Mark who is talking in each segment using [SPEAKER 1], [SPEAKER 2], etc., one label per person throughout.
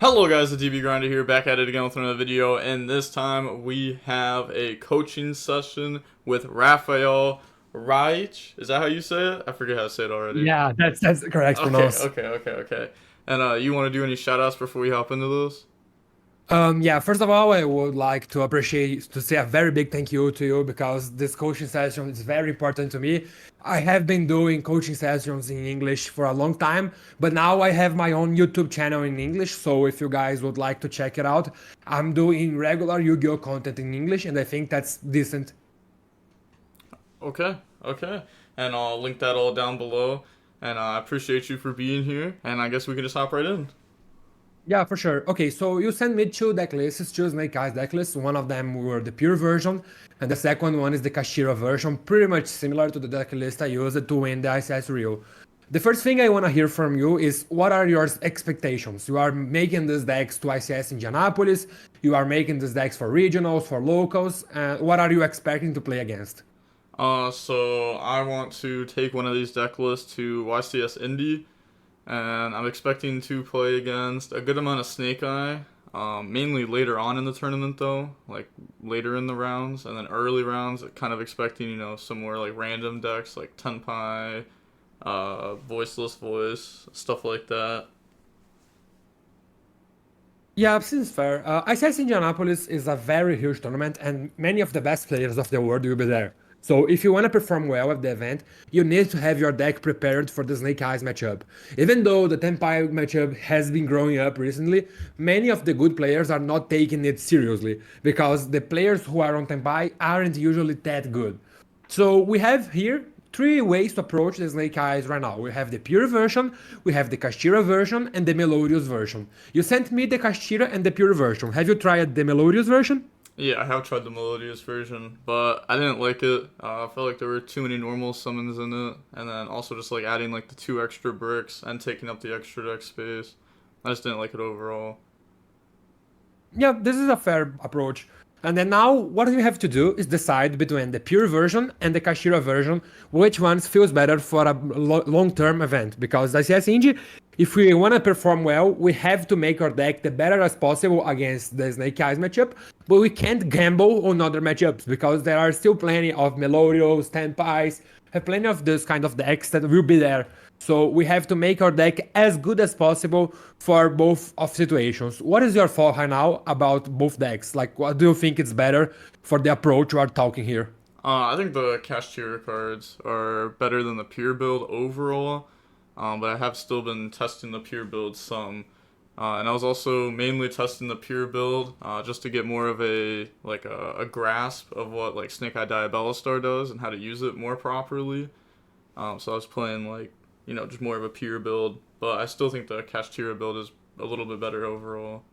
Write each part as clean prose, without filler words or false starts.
[SPEAKER 1] Hello guys, the DB Grinder here, back at it again with another video, and this time we have a coaching session with Rafael Reich. Is that how you say it? I forget how to say it already.
[SPEAKER 2] Yeah, that's correct
[SPEAKER 1] Okay,
[SPEAKER 2] pronounce.
[SPEAKER 1] okay, okay, okay. And you want to do any shoutouts before we hop into this?
[SPEAKER 2] Yeah, first of all, I would like to appreciate to say a very big thank you to you because this coaching session is very important to me. I have been doing coaching sessions in English for a long time, but now I have my own YouTube channel in English. So if you guys would like to check it out, I'm doing regular Yu-Gi-Oh content in English, and I think that's decent.
[SPEAKER 1] Okay, okay. And I'll link that all down below. And I appreciate you for being here, and I guess we can just hop right in.
[SPEAKER 2] Yeah, for sure. Okay, so you sent me two deck lists, two Snake Eyes deck lists. One of them were the pure version, and the second one is the Kashira version, pretty much similar to the deck list I used to win the ICS Rio. The first thing I want to hear from you is what are your expectations? You are making these decks to ICS Indianapolis, you are making these decks for regionals, for locals, what are you expecting to play against?
[SPEAKER 1] So I want to take one of these deck lists to YCS Indy, and I'm expecting to play against a good amount of Snake Eye. Mainly later on in the tournament, though, like later in the rounds, and then early rounds, kind of expecting some more like random decks like Tenpai, Voiceless Voice, stuff like that.
[SPEAKER 2] Yeah, seems fair. ICS Indianapolis is a very huge tournament, and many of the best players of the world will be there. So if you want to perform well at the event, you need to have your deck prepared for the Snake Eyes matchup. Even though the Tenpai matchup has been growing up recently, many of the good players are not taking it seriously, because the players who are on Tenpai aren't usually that good. So we have here three ways to approach the Snake Eyes right now. We have the pure version, we have the Kashira version, and the Melodious version. You sent me the Kashira and the pure version. Have you tried the Melodious version?
[SPEAKER 1] Yeah, I have tried the Melodious version, but I didn't like it. I felt like there were too many normal summons in it, and then also just like adding like the two extra bricks and taking up the extra deck space. I just didn't like it overall.
[SPEAKER 2] Yeah, this is a fair approach. And then now what you have to do is decide between the pure version and the Kashira version, which one feels better for a long-term event. Because as says Indy, if we want to perform well, we have to make our deck the better as possible against the Snake Eyes matchup, but we can't gamble on other matchups because there are still plenty of Melodios, Tenpais, have plenty of those kind of decks that will be there. So we have to make our deck as good as possible for both of situations. What is your thought right now about both decks? Like, what do you think is better for the approach we are talking here?
[SPEAKER 1] I think the Cashier cards are better than the pure build overall, but I have still been testing the pure build some. And I was also mainly testing the pure build just to get more of a grasp of what like Snake Eye Diabella Star does and how to use it more properly. So I was playing like just more of a pure build, but I still think the Kashtira build is a little bit better overall.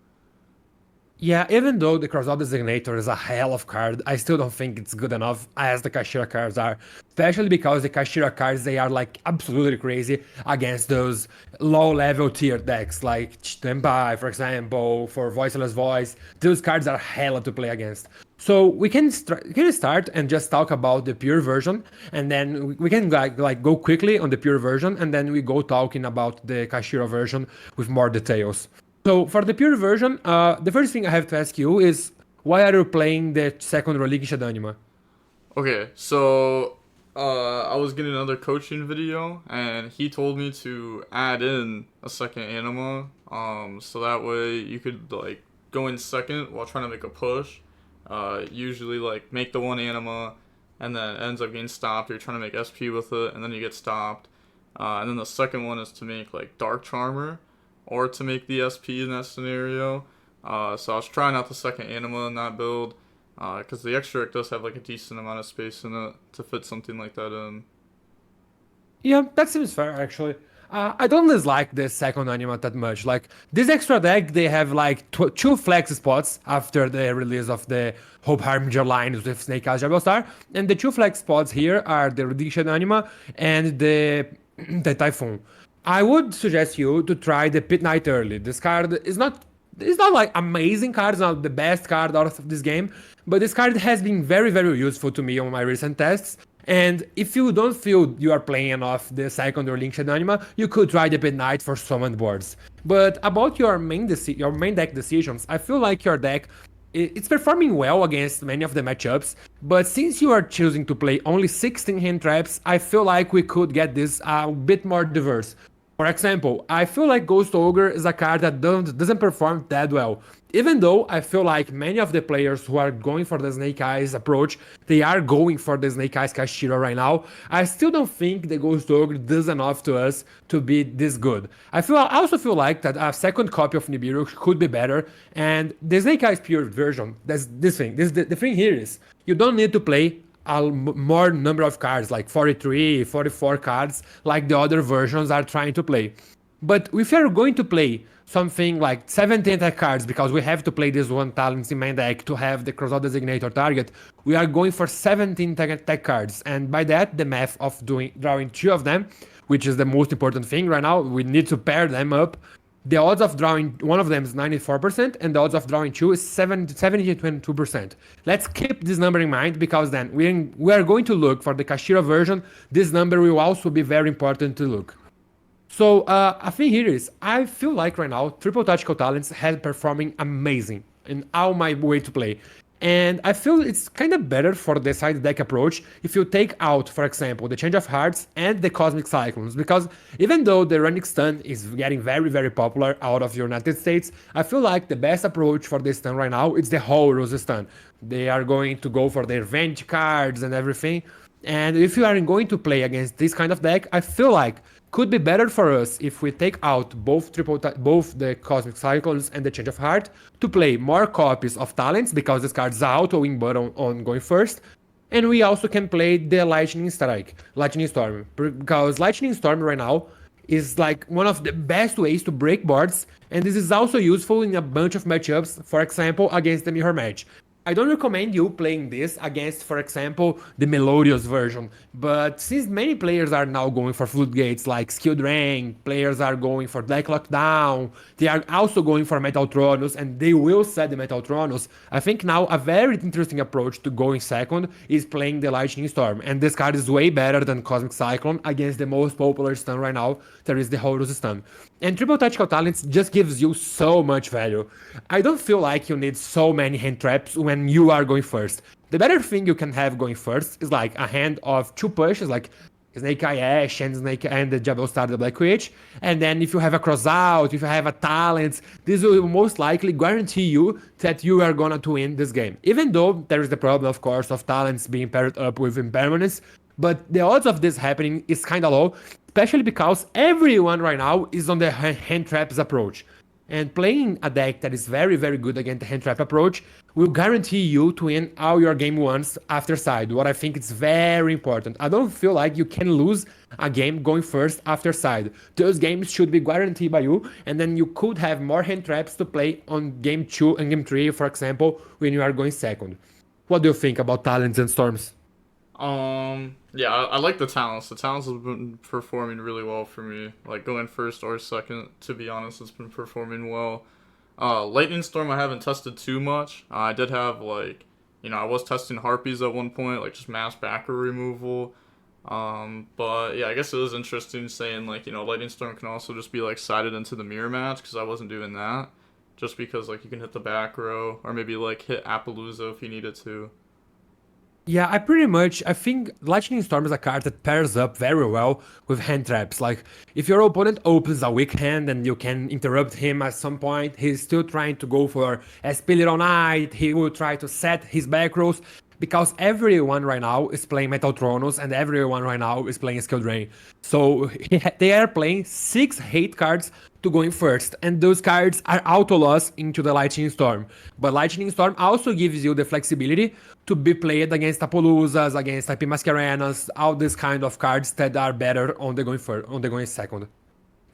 [SPEAKER 2] Yeah, even though the Crossout Designator is a hell of card, I still don't think it's good enough as the Kashira cards are. Especially because the Kashira cards, they are like absolutely crazy against those low-level tier decks like Tenpai, for example, for Voiceless Voice. Those cards are hella to play against. So we can start and just talk about the pure version, and then we can like go quickly on the pure version, and then we go talking about the Kashira version with more details. So for the pure version, the first thing I have to ask you is why are you playing the second Relinquished Anima?
[SPEAKER 1] Okay, so I was getting another coaching video, and he told me to add in a second anima, so that way you could like go in second while trying to make a push. Usually like make the one anima, and then it ends up getting stopped. You're trying to make SP with it, and then you get stopped. And then the second one is to make like Dark Charmer, or to make the SP in that scenario. So I was trying out the second anima in that build. Because the extract does have like a decent amount of space in it to fit something like that in.
[SPEAKER 2] Yeah, that seems fair actually. I don't dislike the second anima that much. Like this extra deck, they have like two flex spots after the release of the Hope Harbinger lines with Snake Eyes Jabal Star, and the two flex spots here are the Redemption Anima and the Typhoon. I would suggest you to try the Pit Knight early. This card is not it's not like amazing card, it's not the best card out of this game, but this card has been very, very useful to me on my recent tests. And if you don't feel you are playing enough the second or linked anima, you could try the Bid Knight for summoned boards. But about your main deck decisions, I feel like your deck it's performing well against many of the matchups, but since you are choosing to play only 16 hand traps, I feel like we could get this a bit more diverse. For example, I feel like Ghost Ogre is a card that doesn't perform that well. Even though I feel like many of the players who are going for the Snake Eyes approach, they are going for the Snake Eyes Kashira right now, I still don't think the Ghost Ogre does enough to us to be this good. I also feel like that a second copy of Nibiru could be better, and the Snake Eyes Pure version, that's this thing. The thing here is, you don't need to play a more number of cards, like 43, 44 cards, like the other versions are trying to play. But if you're going to play something like 17 attack cards, because we have to play this one talents in main deck to have the crossout designator target, we are going for 17 attack cards. And by that, the math of drawing 2 of them, which is the most important thing right now, we need to pair them up. The odds of drawing one of them is 94%, and the odds of drawing 2 is 72%. Let's keep this number in mind, because then we are going to look for the Kashira version. This number will also be very important to look. So I think here is, I feel like right now, Triple Tactical Talents has performing amazing in all my way to play. And I feel it's kind of better for the side deck approach if you take out, for example, the Change of Hearts and the Cosmic Cyclones, because even though the running stun is getting very, very popular out of the United States, I feel like the best approach for this stun right now is the Horus stun. They are going to go for their revenge cards and everything. And if you are going to play against this kind of deck, I feel like could be better for us if we take out both the Cosmic Cyclones and the Change of Heart to play more copies of Talents, because this card's auto win button on going first. And we also can play the Lightning Storm, because Lightning Storm right now is like one of the best ways to break boards, and this is also useful in a bunch of matchups, for example, against the Mirror Match. I don't recommend you playing this against, for example, the Melodious version, but since many players are now going for Floodgates like Skilled Rain, players are going for Black Lockdown, they are also going for Metal Tronus, and they will set the Metal Tronus, I think now a very interesting approach to going second is playing the Lightning Storm, and this card is way better than Cosmic Cyclone against the most popular stun right now, that is the Horus stun. And Triple Tactical Talents just gives you so much value. I don't feel like you need so many hand traps when you are going first. The better thing you can have going first is like a hand of 2 pushes, like Snake Eye Ash and the Jabal Star the Black Witch. And then if you have a crossout, if you have a talent, this will most likely guarantee you that you are gonna to win this game. Even though there is the problem, of course, of talents being paired up with impermanence, but the odds of this happening is kinda low, especially because everyone right now is on the hand traps approach. And playing a deck that is very, very good against the hand trap approach will guarantee you to win all your game ones after side, what I think is very important. I don't feel like you can lose a game going first after side. Those games should be guaranteed by you, and then you could have more hand traps to play on game 2 and game 3, for example, when you are going second. What do you think about talents and storms?
[SPEAKER 1] Yeah, I like the talents. The talents have been performing really well for me. Like going first or second, to be honest, it's been performing well. Lightning Storm I haven't tested too much. I did have like, I was testing Harpies at one point, like just mass backer removal. But yeah, I guess it was interesting saying like, Lightning Storm can also just be like sided into the mirror match, because I wasn't doing that. Just because like you can hit the back row, or maybe like hit Appaloosa if you needed to.
[SPEAKER 2] Yeah, I think Lightning Storm is a card that pairs up very well with hand traps. Like, if your opponent opens a weak hand and you can interrupt him at some point, he's still trying to go for SP Little Knight, he will try to set his back rows, because everyone right now is playing Metal Tronus and everyone right now is playing Skilled Rain. So they are playing 6 hate cards to going first, and those cards are auto loss into the Lightning Storm. But Lightning Storm also gives you the flexibility to be played against Apaloozas, against IP Mascarenas, all these kind of cards that are better on the going second.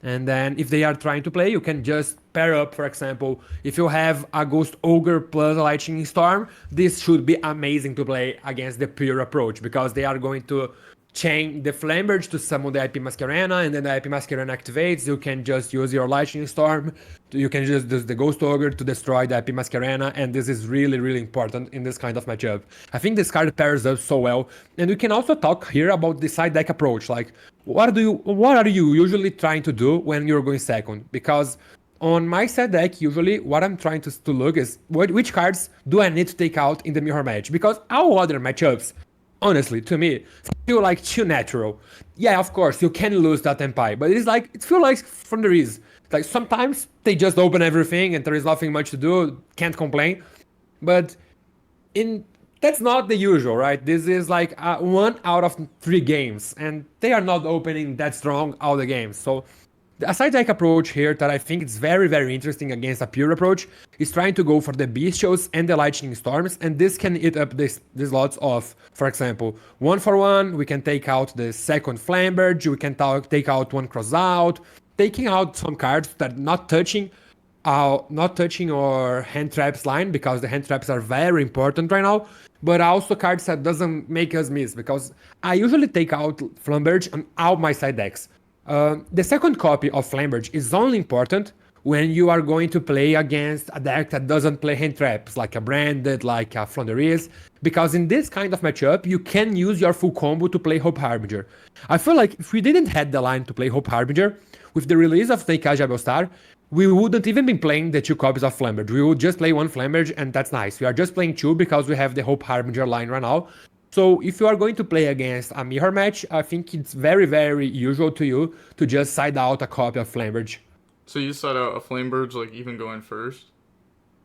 [SPEAKER 2] And then if they are trying to play, you can just pair up, for example, if you have a Ghost Ogre plus a Lightning Storm, this should be amazing to play against the pure approach, because they are going to chain the Flamberge to summon the IP Masquerena, and then the IP Masquerena activates. You can just use your Lightning Storm. You can just use the Ghost Ogre to destroy the IP Masquerena, and this is really, really important in this kind of matchup. I think this card pairs up so well. And we can also talk here about the side deck approach. Like, what are you usually trying to do when you're going second? Because on my side deck, usually what I'm trying to look is which cards do I need to take out in the mirror match? Because all other matchups, honestly, to me, feel like too natural. Yeah, of course, you can lose that Empai, but it feels like from the is. Like sometimes they just open everything and there is nothing much to do, can't complain. But that's not the usual, right? This is like 1 out of 3 games, and they are not opening that strong all the games. So a side deck approach here that I think is very, very interesting against a pure approach is trying to go for the Bestials and the Lightning Storms, and this can eat up these lots of, for example, 1-for-1, we can take out the second Flamberge, we can take out one Crossout, taking out some cards that not touching our hand traps line, because the hand traps are very important right now, but also cards that doesn't make us miss, because I usually take out Flamberge on all my side decks. The second copy of Flamberge is only important when you are going to play against a deck that doesn't play hand traps, like a Branded, like a Flanders, because in this kind of matchup, you can use your full combo to play Hope Harbinger. I feel like if we didn't have the line to play Hope Harbinger, with the release of Snake Eyes Star, we wouldn't even be playing the 2 copies of Flamberge. We would just play 1 Flamberge, and that's nice. We are just playing 2 because we have the Hope Harbinger line right now. So if you are going to play against a mirror match, I think it's very, very usual to you to just side out a copy of Flamberge.
[SPEAKER 1] So you side out a Flamberge, like even going first?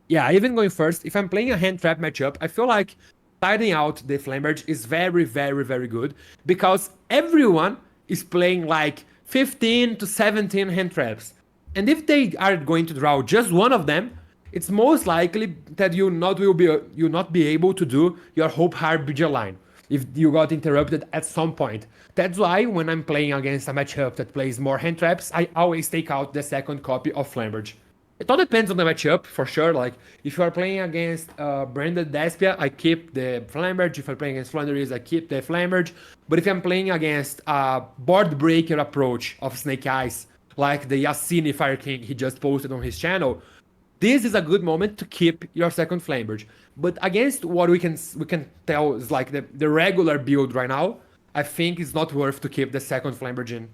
[SPEAKER 2] Yeah, even going first. If I'm playing a hand trap matchup, I feel like siding out the Flamberge is very, very, very good, because everyone is playing like 15 to 17 hand traps. And if they are going to draw just one of them, it's most likely that you not be able to do your Hope Harbinger line if you got interrupted at some point. That's why when I'm playing against a matchup that plays more hand traps, I always take out the second copy of Flamberge. It all depends on the matchup, for sure. Like, if you are playing against Branded Despia, I keep the Flamberge. If I'm playing against Flanders, I keep the Flamberge. But if I'm playing against a board breaker approach of Snake Eyes, like the Yassini Fire King he just posted on his channel, this is a good moment to keep your second Flamberge. But against what we can tell is like the regular build right now, I think it's not worth to keep the second Flamberge in.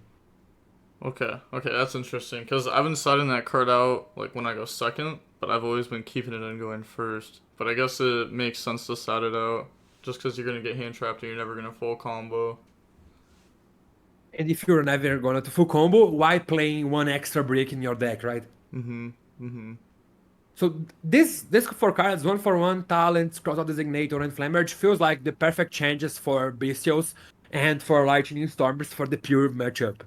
[SPEAKER 1] Okay, that's interesting, because I've been siding that card out like when I go second, but I've always been keeping it in going first. But I guess it makes sense to side it out, just because you're going to get hand trapped and you're never going to full combo.
[SPEAKER 2] And if you're never going to full combo, why playing 1 extra brick in your deck, right? So this 4 cards, 1-for-1, Talents, Crossout Designator, and Flamberge feels like the perfect changes for Bestials and for Lightning Stormers for the pure matchup.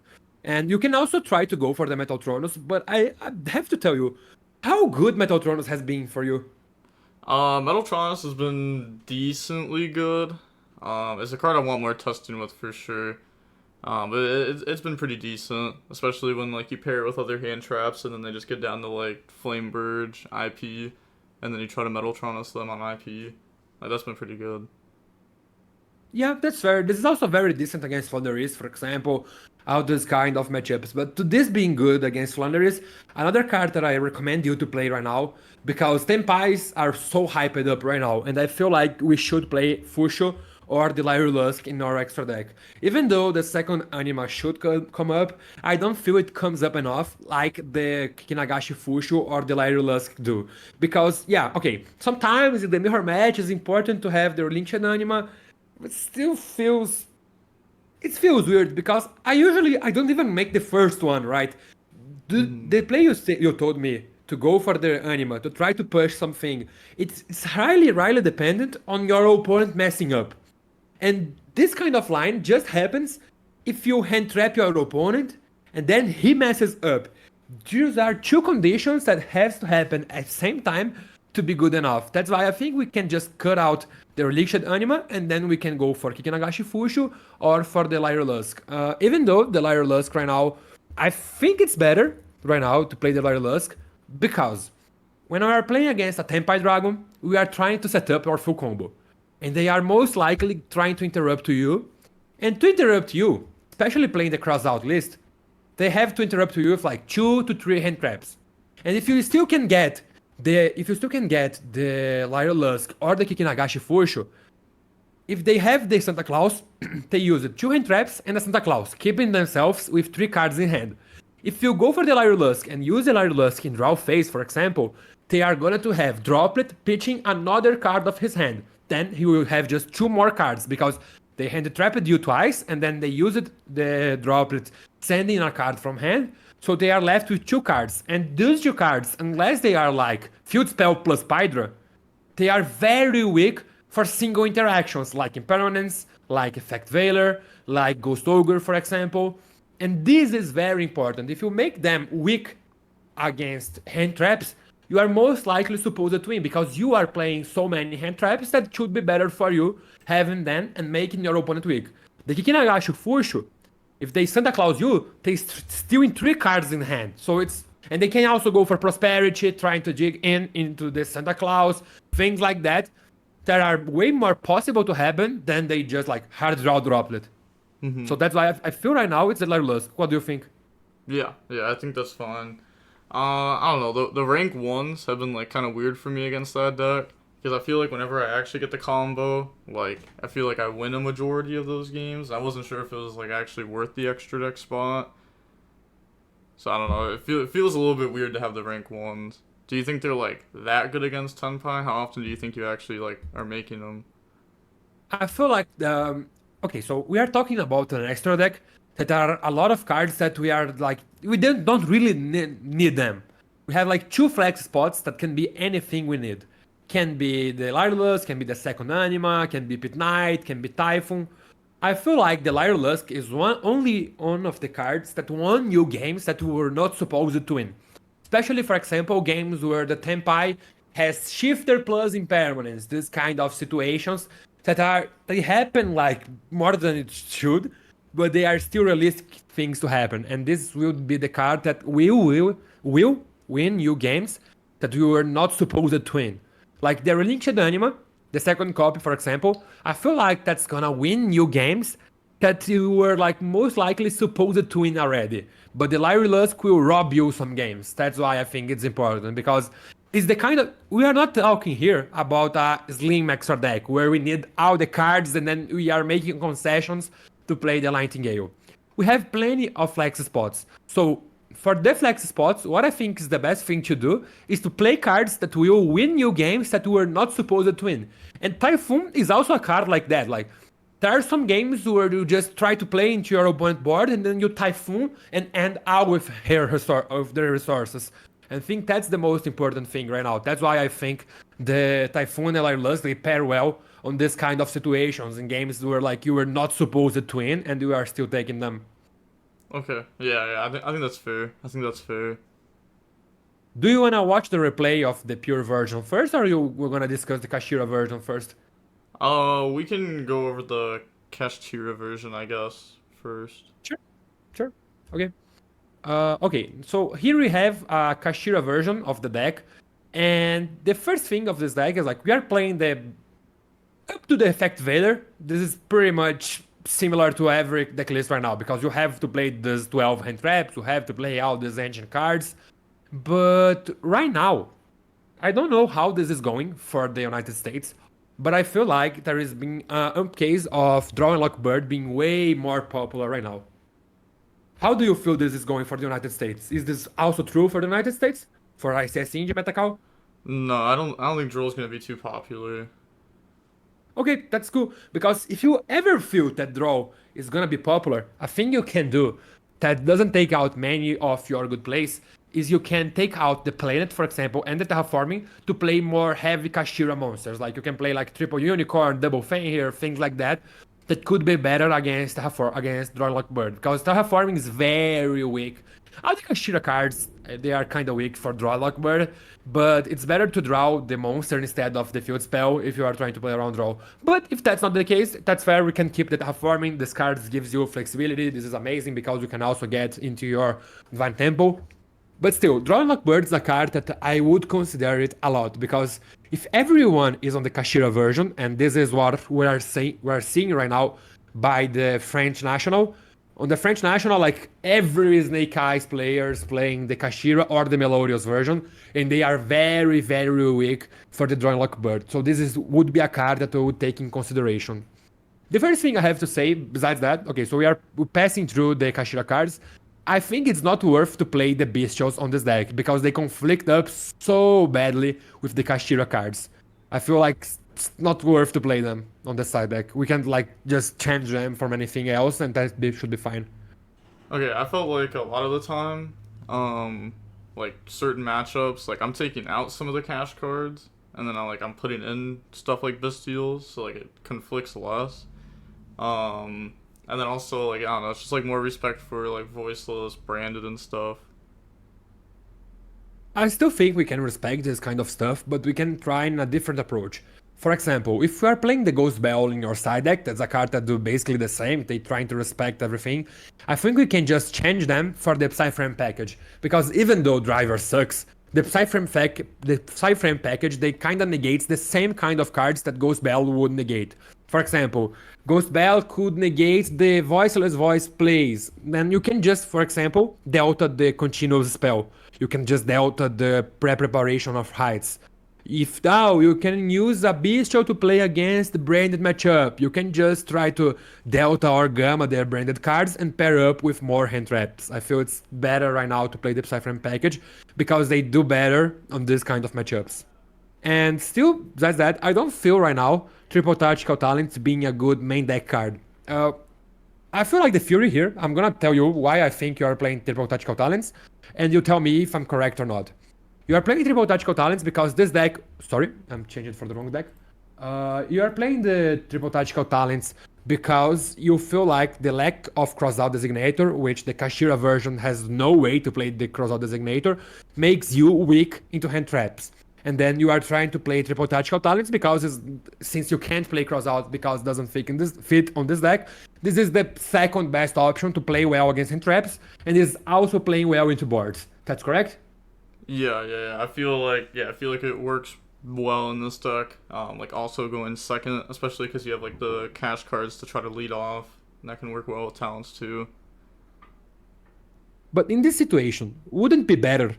[SPEAKER 2] And you can also try to go for the Metaltronus, but I have to tell you, how good Metaltronus has been for you?
[SPEAKER 1] Metaltronus has been decently good. It's a card I want more testing with for sure. But it's been pretty decent, especially when like you pair it with other hand traps and then they just get down to like Flamberge, IP, and then you try to Metaltronus them on IP. Like, that's been pretty good.
[SPEAKER 2] Yeah, that's fair. This is also very decent against Flanders, for example, all those kind of matchups. But to this being good against Flanders, another card that I recommend you to play right now, because Tempais are so hyped up right now, and I feel like we should play Fusho or the Lyre Lusk in our extra deck. Even though the second anima should come up, I don't feel it comes up enough like the Kinagashi Fusho or the Lyre Lusk do. Because, yeah, okay, sometimes in the mirror match it's important to have the linked anima, but still feels weird, because I don't even make the first one, right? The play you told me to go for the anima, to try to push something, it's highly dependent on your opponent messing up. And this kind of line just happens if you hand trap your opponent and then he messes up. These are 2 conditions that has to happen at the same time to be good enough. That's why I think we can just cut out the Relicted Anima and then we can go for Kikinagashi Fushu or for the Lyre Lusk. Even though the Lyre Lusk right now, I think it's better right now to play the Lyre Lusk, because when we are playing against a Tempai Dragon, we are trying to set up our full combo. And they are most likely trying to interrupt to you. And to interrupt you, especially playing the cross-out list, they have to interrupt you with like 2 to 3 hand traps. And if you still can get the Lyra Lusk or the Kikinagashi Fushu, if they have the Santa Claus, they use it 2 hand traps and a Santa Claus, keeping themselves with 3 cards in hand. If you go for the Lyra Lusk and use the Lyra Lusk in draw phase, for example, they are going to have Droplet pitching another card of his hand. Then he will have just 2 more cards because they hand trapped you twice and then they used the Droplet sending a card from hand. So they are left with 2 cards. And those 2 cards, unless they are like Field Spell plus Pydra, they are very weak for single interactions like Impermanence, like Effect Veiler, like Ghost Ogre, for example. And this is very important. If you make them weak against hand traps, you are most likely supposed to win because you are playing so many hand traps that should be better for you having them and making your opponent weak. The Kikinagashi Fushu, if they Santa Claus you, they still in 3 cards in hand. So it's and they can also go for Prosperity, trying to dig into the Santa Claus, things like that are way more possible to happen than they just like hard draw Droplet. So that's why I feel right now it's a Lyra Lusk. What do you think?
[SPEAKER 1] Yeah, I think that's fine. I don't know. The rank ones have been like kind of weird for me against that deck because I feel like whenever I actually get the combo, like I feel like I win a majority of those games. I wasn't sure if it was like actually worth the extra deck spot. So I don't know. It feels a little bit weird to have the rank ones. Do you think they're like that good against Tenpai? How often do you think you actually like are making them?
[SPEAKER 2] I feel like okay, so we are talking about an extra deck that are a lot of cards that we are like we don't really need them. We have like 2 flex spots that can be anything we need. Can be the Lyra Lusk, can be the second Anima, can be Pit Knight, can be Typhoon. I feel like the Lyra Lusk is only one of the cards that won you games that we were not supposed to win. Especially, for example, games where the Tenpai has Shifter plus Impermanence, this kind of situations they happen like more than it should, but they are still realistic things to happen. And this will be the card that will win you games that you were not supposed to win. Like the Relinquished Anima, the second copy, for example, I feel like that's gonna win you games that you were like most likely supposed to win already. But the Lyra Lusk will rob you some games. That's why I think it's important because it's the kind of we are not talking here about a slim extra deck where we need all the cards and then we are making concessions to play the Nightingale. We have plenty of flex spots. So for the flex spots, what I think is the best thing to do is to play cards that will win you games that you were not supposed to win. And Typhoon is also a card like that. Like there are some games where you just try to play into your opponent board and then you Typhoon and end out with their resources. And I think that's the most important thing right now. That's why I think the Typhoon and Lyra Lusk, they pair well on this kind of situations in games where like you were not supposed to win and you are still taking them.
[SPEAKER 1] Okay, yeah. I think that's fair.
[SPEAKER 2] Do you wanna watch the replay of the pure version first, or we're gonna discuss the Kashira version first?
[SPEAKER 1] We can go over the Kashtira version, I guess, first.
[SPEAKER 2] Sure. Okay. Okay, so here we have a Kashira version of the deck, and the first thing of this deck is like we are playing the up to the Effect Veiler. This is pretty much similar to every deck list right now because you have to play these 12 hand traps, you have to play all these ancient cards. But right now, I don't know how this is going for the United States, but I feel like there is been a case of Draw and Lock Bird being way more popular right now. How do you feel this is going for the United States? Is this also true for the United States? For YCS Indy Metacall?
[SPEAKER 1] No, I don't think Drill's gonna be too popular.
[SPEAKER 2] Okay, that's cool. Because if you ever feel that draw is gonna be popular, a thing you can do that doesn't take out many of your good plays is you can take out the planet, for example, and the terraforming to play more heavy Kashira monsters. Like you can play like triple unicorn, double Fenrir, things like that. That could be better against Draw Lock Bird because terraforming is very weak. All the Kashira cards they are kind of weak for Draw Lock Bird, but it's better to draw the monster instead of the field spell if you are trying to play around draw. But if that's not the case, that's fair. We can keep the terraforming. This card gives you flexibility. This is amazing because you can also get into your Divine Temple. But still, Draw and Lock Bird is a card that I would consider it a lot because if everyone is on the Kashira version, and this is what we are seeing right now, by the French national. On the French national, like every Snake Eyes players playing the Kashira or the Melodious version, and they are very, very weak for the Drawing Lock Bird. So this would be a card that I would take in consideration. The first thing I have to say, besides that, okay, so we're passing through the Kashira cards. I think it's not worth to play the Bestials on this deck because they conflict up so badly with the Kashira cards. I feel like it's not worth to play them on the side deck. We can like just change them from anything else and that should be fine.
[SPEAKER 1] Okay, I felt like a lot of the time, like certain matchups, like I'm taking out some of the cash cards, and then I'm putting in stuff like Bestials, so like it conflicts less. And then also like I don't know, it's just like more respect for like voiceless, branded and stuff.
[SPEAKER 2] I still think we can respect this kind of stuff, but we can try in a different approach. For example, if we are playing the Ghost Bell in your side deck, that's a card that do basically the same, they trying to respect everything, I think we can just change them for the Psyframe package. Because even though Driver sucks, the Psyframe package, they kinda negates the same kind of cards that Ghost Bell would negate. For example, Ghost Bell could negate the Voiceless Voice plays. Then you can just, for example, delta the Continuous spell. You can just delta the Preparation of Heights. If now you can use a Bestial to play against the branded matchup, you can just try to delta or gamma their branded cards and pair up with more hand traps. I feel it's better right now to play the Psyframe package because they do better on this kind of matchups. And still, besides that, I don't feel right now Triple Tactical Talents being a good main deck card. I feel like the Fury here. I'm gonna tell you why I think you are playing Triple Tactical Talents, and you tell me if I'm correct or not. You are playing Triple Tactical Talents because this deck... Sorry, I'm changing it for the wrong deck. You are playing the Triple Tactical Talents because you feel like the lack of Crossout Designator, which the Kashira version has no way to play the Crossout Designator, makes you weak into hand traps. And then you are trying to play Triple Tactical Talents because since you can't play Crossout because it doesn't fit on this deck, this is the second best option to play well against hand traps, and is also playing well into boards. That's correct?
[SPEAKER 1] Yeah. I feel like it works well in this deck. Like also going second, especially because you have like the cash cards to try to lead off, and that can work well with talents too.
[SPEAKER 2] But in this situation, wouldn't it be better?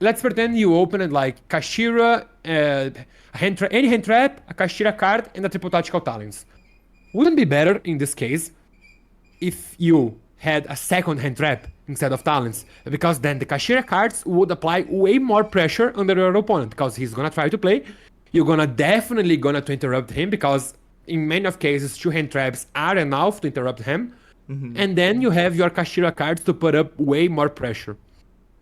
[SPEAKER 2] Let's pretend you open it like Kashira, any hand trap, a Kashira card, and a Triple Tactical Talents. Wouldn't it be better in this case if you had a second hand trap instead of talents, because then the Kashira cards would apply way more pressure on your opponent because he's gonna try to play. You're gonna definitely to interrupt him because in many of cases 2 hand traps are enough to interrupt him. And then you have your Kashira cards to put up way more pressure.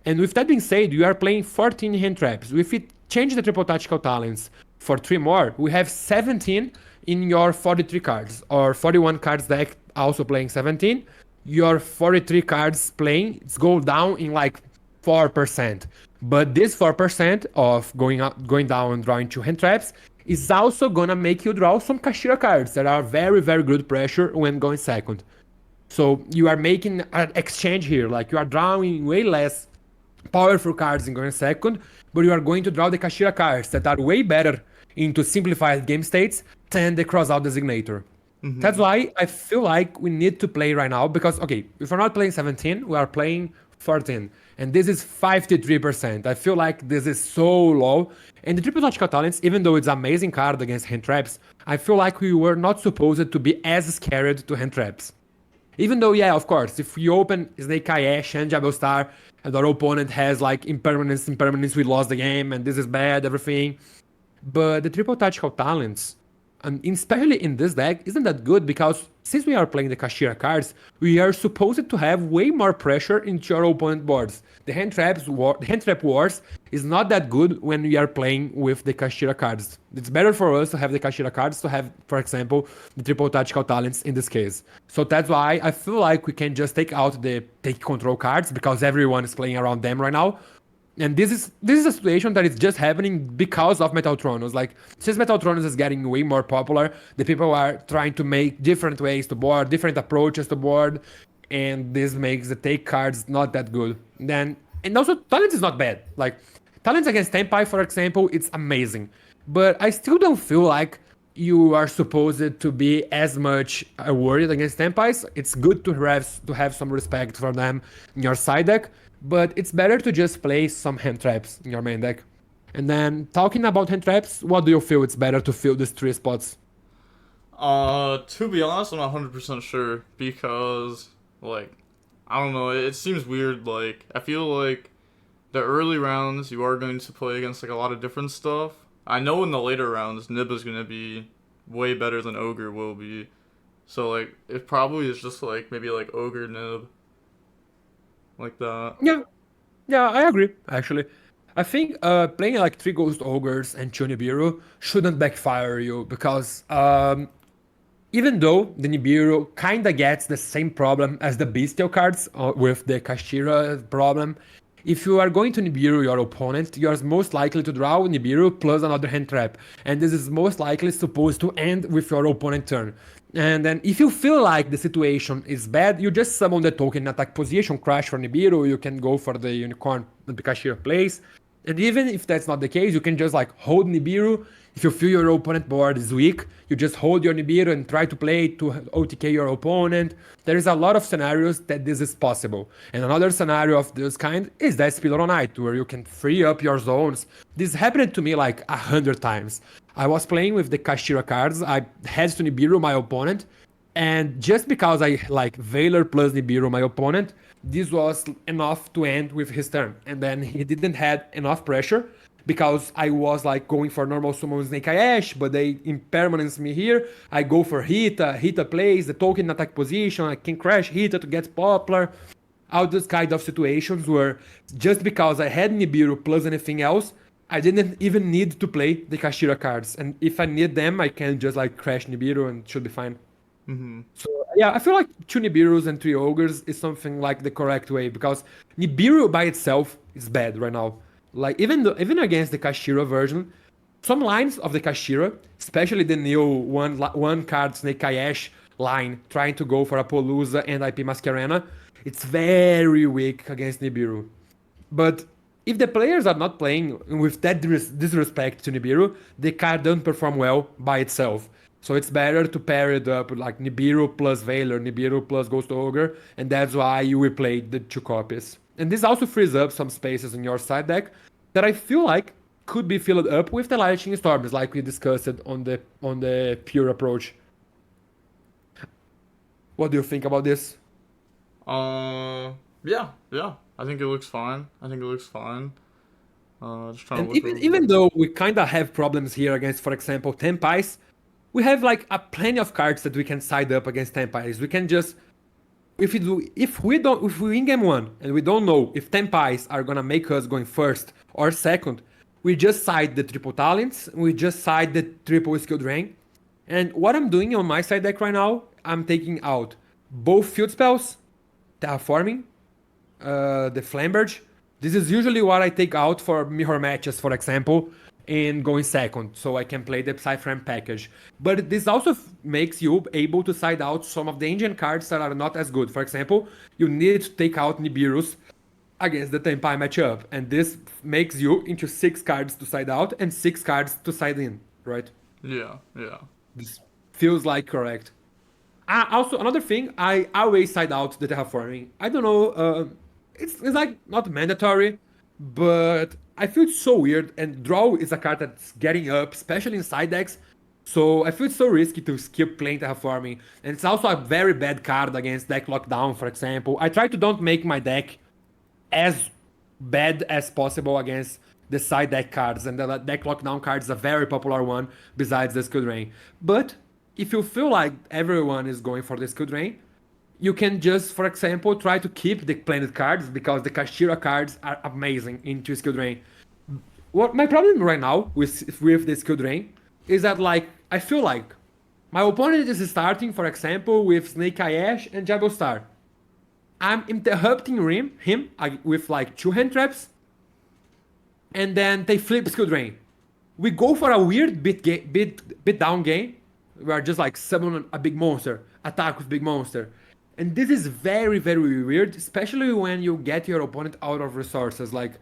[SPEAKER 2] And with that being said, you are playing 14 hand traps. If we change the Triple Tactical Talents for 3 more, we have 17 in your 43 cards, or 41 cards deck also playing 17. Your 43 cards playing, it's go down in like 4%. But this 4% of going down and drawing 2 hand traps is also gonna make you draw some Kashira cards that are very, very good pressure when going second. So you are making an exchange here, like you are drawing way less powerful cards in going second, but you are going to draw the Kashira cards that are way better into simplified game states than the Crossout Designator. That's why I feel like we need to play right now, because, okay, if we're not playing 17, we are playing 14, and this is 53%. I feel like this is so low, and the Triple Tactical Talents, even though it's an amazing card against hand traps, I feel like we were not supposed to be as scared to hand traps. Even though, yeah, of course, if we open Snake Eye Ash and Jabel Star, and our opponent has like impermanence, we lost the game, and this is bad, everything. But the Triple Tactical Talents, and especially in this deck, isn't that good, because since we are playing the Kashira cards, we are supposed to have way more pressure into our opponent boards. The hand trap wars is not that good when we are playing with the Kashira cards. It's better for us to have the Kashira cards to have, for example, the Triple Tactical Talents in this case. So that's why I feel like we can just take out the take control cards, because everyone is playing around them right now. And this is a situation that is just happening because of Metaltronos. Like, since Metaltronos is getting way more popular, the people are trying to make different ways to board, different approaches to board, and this makes the take cards not that good. And also, Talents is not bad. Like, Talents against Tempai, for example, it's amazing. But I still don't feel like you are supposed to be as much worried against Tempais. It's good to have some respect for them in your side deck, but it's better to just play some hand traps in your main deck. And then talking about hand traps, what do you feel it's better to fill these three spots?
[SPEAKER 1] To be honest, I'm not 100% sure because, like, I don't know. It seems weird. Like, I feel like the early rounds you are going to play against like a lot of different stuff. I know in the later rounds Nib is gonna be way better than Ogre will be. So like it probably is just like maybe like Ogre Nib like that.
[SPEAKER 2] Yeah, yeah, I agree, actually. I think playing like three Ghost Ogres and Chunibiru shouldn't backfire you because even though the Nibiru kinda gets the same problem as the Bestial cards with the Kashira problem, if you are going to Nibiru your opponent, you are most likely to draw Nibiru plus another hand trap, and this is most likely supposed to end with your opponent turn. And then if you feel like the situation is bad, you just summon the token attack position, crash for Nibiru, you can go for the Unicorn that the Kashira plays. And even if that's not the case, you can just like hold Nibiru. If you feel your opponent board is weak, you just hold your Nibiru and try to play to OTK your opponent. There is a lot of scenarios that this is possible. And another scenario of this kind is that Spiloro Knight, where you can free up your zones. This happened to me like 100 times. I was playing with the Kashira cards, I had to Nibiru my opponent, and just because I like Valor plus Nibiru my opponent, this was enough to end with his turn. And then he didn't have enough pressure because I was like going for normal summon Snake Eye Ash, but they impermanence me here. I go for Hita, Hita plays the token attack position, I can crash Hita to get Poplar. All those kind of situations where just because I had Nibiru plus anything else, I didn't even need to play the Kashira cards. And if I need them, I can just like crash Nibiru and it should be fine.
[SPEAKER 1] Mhm.
[SPEAKER 2] So yeah, I feel like two Nibirus and three Ogres is something like the correct way because Nibiru by itself is bad right now. Like even against the Kashira version, some lines of the Kashira, especially the new one card Snake Eye Ash line, trying to go for Apollousa and IP Masquerena, it's very weak against Nibiru. But if the players are not playing with that disrespect to Nibiru, the card doesn't perform well by itself. So it's better to pair it up with like Nibiru plus Valor, Nibiru plus Ghost Ogre, and that's why you will play the two copies. And this also frees up some spaces in your side deck that I feel like could be filled up with the Lightning Storms, like we discussed on the pure approach. What do you think about this?
[SPEAKER 1] Yeah, yeah. I think it looks fine. I think it looks fine. Just trying to
[SPEAKER 2] And
[SPEAKER 1] look
[SPEAKER 2] even
[SPEAKER 1] over.
[SPEAKER 2] though we kind of have problems here against, for example, Tempais, we have like a plenty of cards that we can side up against Tempais. We can just if we win game one and we don't know if Tempais are gonna make us going first or second, we just side the triple talents, we just side the triple skill drain. And what I'm doing on my side deck right now, I'm taking out both field spells, terraforming, the Flamberge. This is usually what I take out for mirror matches, for example, and going second, so I can play the Psyframe package. But this also makes you able to side out some of the engine cards that are not as good. For example, you need to take out Nibiru's against the Tenpai matchup, and this makes you into 6 cards to side out and 6 cards to side in, right?
[SPEAKER 1] Yeah, yeah.
[SPEAKER 2] This feels like correct. Also, another thing, I always side out the terraforming. I don't know, it's like not mandatory, but I feel it's so weird. And draw is a card that's getting up, especially in side decks. So I feel it's so risky to skip playing terraforming. And it's also a very bad card against deck lockdown, for example. I try to don't make my deck as bad as possible against the side deck cards, and the deck lockdown card is a very popular one besides the skill drain. But if you feel like everyone is going for the skill drain, you can just, for example, try to keep the planet cards because the Kashira cards are amazing into skill drain. What my problem right now with the skill drain is that like I feel like my opponent is starting, for example, with Snake Eye Ash and Jabal Star. I'm interrupting him with like 2 hand traps, and then they flip skill drain. We go for a weird bit down game. We are just like summon a big monster, attack with big monster, and this is very weird, especially when you get your opponent out of resources. Like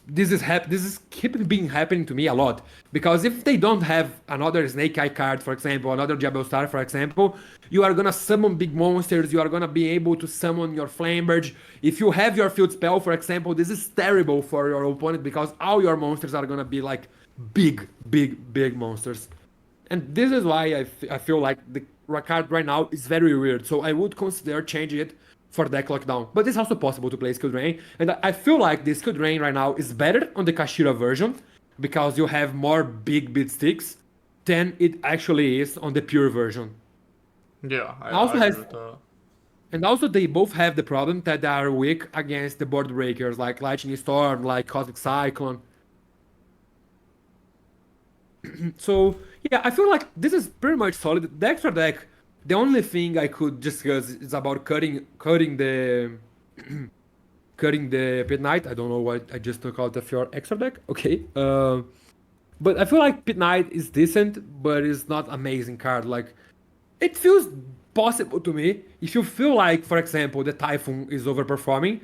[SPEAKER 2] This is keeping being happening to me a lot, because if they don't have another Snake Eye card, for example, another Jabal Star, for example, you are gonna summon big monsters. You are gonna be able to summon your Flamberge. If you have your field spell, for example, this is terrible for your opponent because all your monsters are gonna be like big monsters. And this is why I feel like the card right now is very weird. So I would consider changing it for deck lockdown. But it's also possible to play Skill Drain. And I feel like the Skill Drain right now is better on the Kashira version because you have more big beat sticks than it actually is on the pure version.
[SPEAKER 1] Yeah,
[SPEAKER 2] Also
[SPEAKER 1] I
[SPEAKER 2] has
[SPEAKER 1] agree with that.
[SPEAKER 2] and also they both have the problem that they are weak against the board breakers like Lightning Storm, like Cosmic Cyclone. So yeah, I feel like this is pretty much solid. The extra deck, the only thing I could discuss is about cutting the cutting the Pit Knight. I don't know why I just took out of your extra deck. Okay. But I feel like Pit Knight is decent, but it's not amazing card. Like it feels possible to me. If you feel like, for example, the Typhoon is overperforming,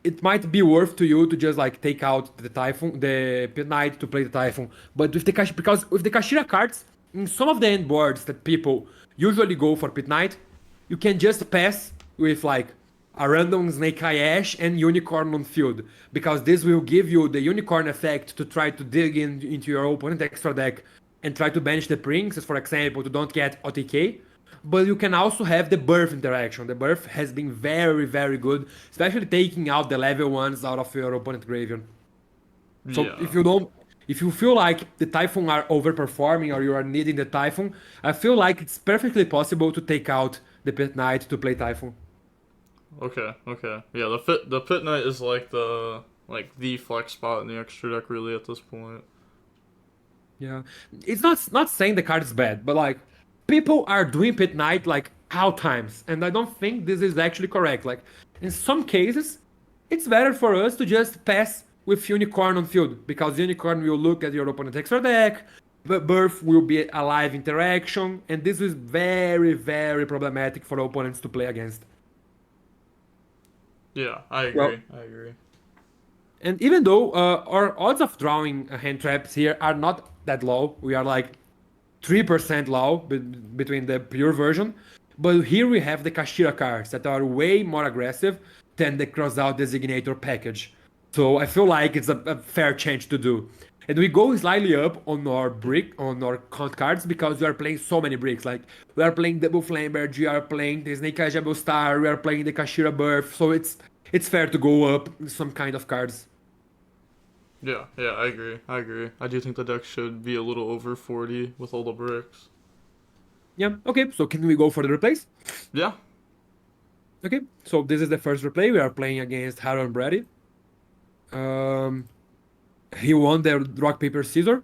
[SPEAKER 2] it might be worth to you to just like take out the Typhoon, the Pit Knight to play the Typhoon. But with the because with the Kashira cards, in some of the end boards that people usually go for Pit Knight, you can just pass with like a random Snake Eye Ash and Unicorn on field, because this will give you the Unicorn effect to try to dig into your opponent extra deck and try to banish the Princess, for example, to don't get OTK. But you can also have the Birth interaction. The Birth has been very good, especially taking out the level 1s out of your opponent graveyard. So
[SPEAKER 1] Yeah.
[SPEAKER 2] if you feel like the Typhoon are overperforming or you are needing the Typhoon, I feel like it's perfectly possible to take out the Pit Knight to play Typhoon.
[SPEAKER 1] Okay. Yeah, the Pit Knight is like the flex spot in the extra deck really at this point.
[SPEAKER 2] Yeah, it's not saying the card is bad, but like people are doing Pit Knight like all times, and I don't think this is actually correct. Like in some cases, it's better for us to just pass with Unicorn on field, because Unicorn will look at your opponent's extra deck. But Birth will be a live interaction, and this is very problematic for opponents to play against.
[SPEAKER 1] Yeah, I
[SPEAKER 2] Well,
[SPEAKER 1] agree. I agree.
[SPEAKER 2] and even though our odds of drawing hand traps here are not that low, we are like 3% low between the pure version. But here we have the Kashira cards that are way more aggressive than the Crossout Designator package. So I feel like it's a fair change to do. And we go slightly up on our count cards because we are playing so many bricks. Like we are playing Double Flamberge, we are playing the Snake Eye Jabal Star, we are playing the Kashira Birth. So it's fair to go up some kind of cards.
[SPEAKER 1] Yeah, I agree. I do think the deck should be a little over 40 with all the bricks.
[SPEAKER 2] Yeah, okay, so can we go for the replays?
[SPEAKER 1] Yeah.
[SPEAKER 2] Okay, so this is the first replay. We are playing against Harold Brady. He won the rock, paper, scissors.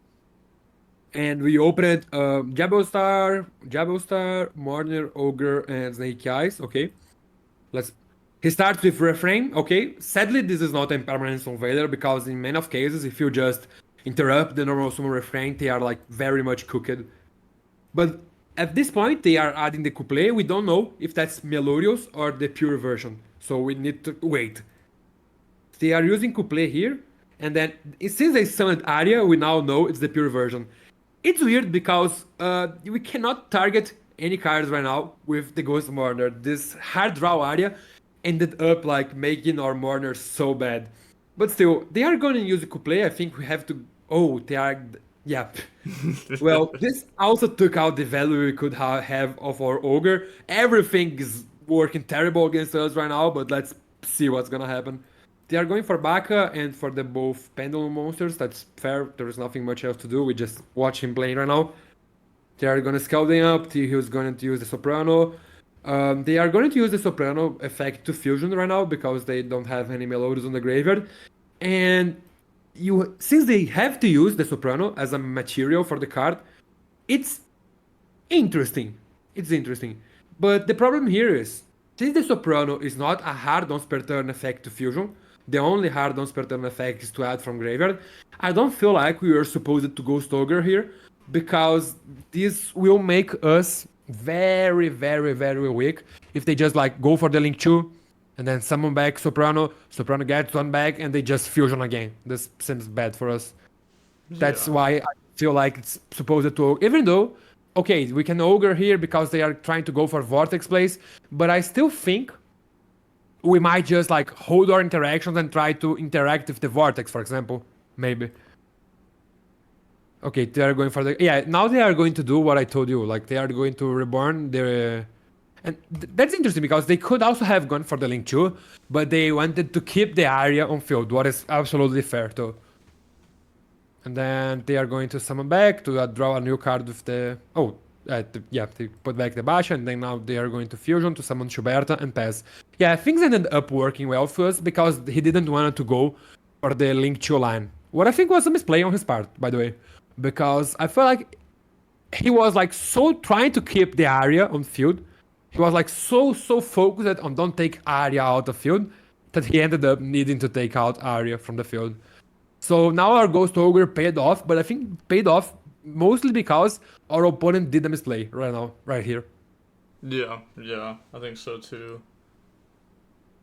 [SPEAKER 2] And we opened Jabal Star, Mourner, Ogre, and Snake Eyes. Okay, let's. He starts with Refrain. Okay, sadly, this is not a permanent invader because in many of cases, if you just interrupt the normal summon Refrain, they are like very much cooked. But at this point, they are adding the couple. We don't know if that's Melodious or the pure version, so we need to wait. They are using couple here, and then since they summoned Arya, we now know it's the pure version. It's weird because we cannot target any cards right now with the Ghost Mourner. This hard draw Arya ended up like making our Mourner so bad. But still, they are going to use the couple. I think we have to. Oh, they are. Yeah. Well, this also took out the value we could have of our Ogre. Everything is working terrible against us right now, but let's see what's gonna happen. They are going for Baka and for the both Pendulum monsters. That's fair. There is nothing much else to do. We just watch him playing right now. They are gonna scout them up. He's going to use the Soprano. They are going to use the Soprano effect to fusion right now because they don't have any Melodies on the graveyard. And since they have to use the Soprano as a material for the card, it's interesting. It's interesting. But the problem here is, since the Soprano is not a hard-on per turn effect to fusion, the only hard-on per turn effect is to add from graveyard, I don't feel like we are supposed to Ghost Ogre here, because this will make us very weak if they just like go for the Link 2, And then summon back Soprano, Soprano gets one back, and they just fusion again. This seems bad for us. That's
[SPEAKER 1] Yeah.
[SPEAKER 2] why I feel like it's supposed to, even though, okay, we can ogre here because they are trying to go for vortex plays, but I still think we might just like hold our interactions and try to interact with the vortex, for example, maybe. Okay, they are going for the, yeah, now they are going to do what I told you, like they are going to reborn their, and that's interesting because they could also have gone for the link too, but they wanted to keep the area on field, what is absolutely fair too. And then they are going to summon back to draw a new card with the, oh, yeah, they put back the Basha, and then now they are going to fusion to summon Schuberta and pass. Yeah, things ended up working well for us because he didn't want to go for the Link 2 line. What I think was a misplay on his part, by the way, because I feel like he was like so trying to keep the area on field. He was like so focused on don't take Arya out of field that he ended up needing to take out Arya from the field. So now our Ghost Ogre paid off, but I think paid off mostly because our opponent did a misplay right now, right here.
[SPEAKER 1] Yeah, yeah, I think so too.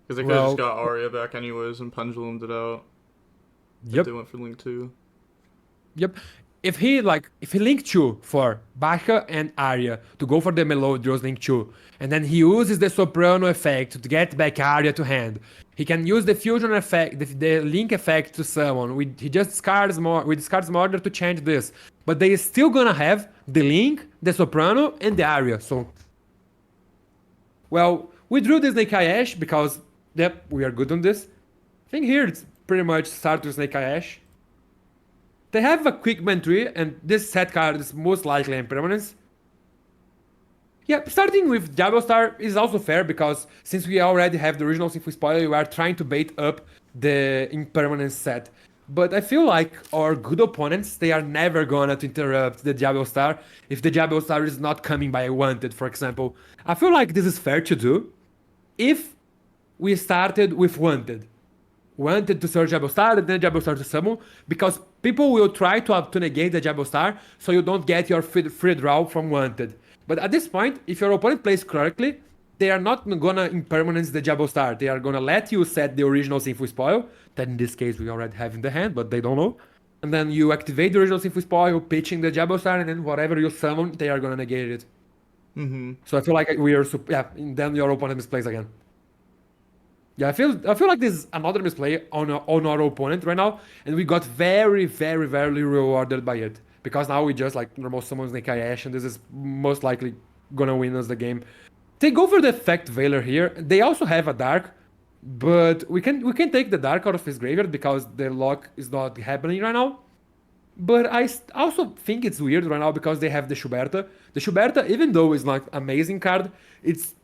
[SPEAKER 1] Because they could have
[SPEAKER 2] Well,
[SPEAKER 1] just got Arya back anyways and pendulumed it out if
[SPEAKER 2] yep,
[SPEAKER 1] they went for Link 2.
[SPEAKER 2] yep. If he Link 2 for Basha and Arya to go for the Melodious Link 2, and then he uses the Soprano effect to get back Arya to hand, he can use the fusion effect, the link effect to summon. He just discards more. We discards more to change this, but they still gonna have the link, the Soprano, and the Arya. So, well, we drew the Snake Eye Ash because, yep, we are good on this. I think here it's pretty much start with Snake Eye Ash. They have a quick man tree, and this set card is most likely impermanence. Yeah, starting with Diablo Star is also fair because since we already have the original Sinful Spoiler, we are trying to bait up the impermanence set. But I feel like our good opponents, they are never gonna to interrupt the Diablo Star if the Diablo Star is not coming by Wanted, for example. I feel like this is fair to do if we started with Wanted to search Jabal Star and then Jabal Star to summon, because people will try to negate the Jabal Star so you don't get your free draw from Wanted. But at this point, if your opponent plays correctly, they are not gonna impermanence the Jabal Star. They are gonna let you set the original Sinful Spoil, that in this case we already have in the hand, but they don't know. And then you activate the original Sinful Spoil, pitching the Jabal Star, and then whatever you summon, they are gonna negate it.
[SPEAKER 1] Mm-hmm.
[SPEAKER 2] So I feel like we are, yeah, and then your opponent misplays again. Yeah, I feel like this is another misplay on our opponent right now, and we got very rewarded by it. Because now we just like normal summon Snake Eye Ash, and this is most likely gonna win us the game. They go for the Effect Veiler here. They also have a Dark, but we can take the Dark out of his graveyard because the lock is not happening right now. But I also think it's weird right now because they have the Schuberta. The Schuberta, even though it's not amazing card, it's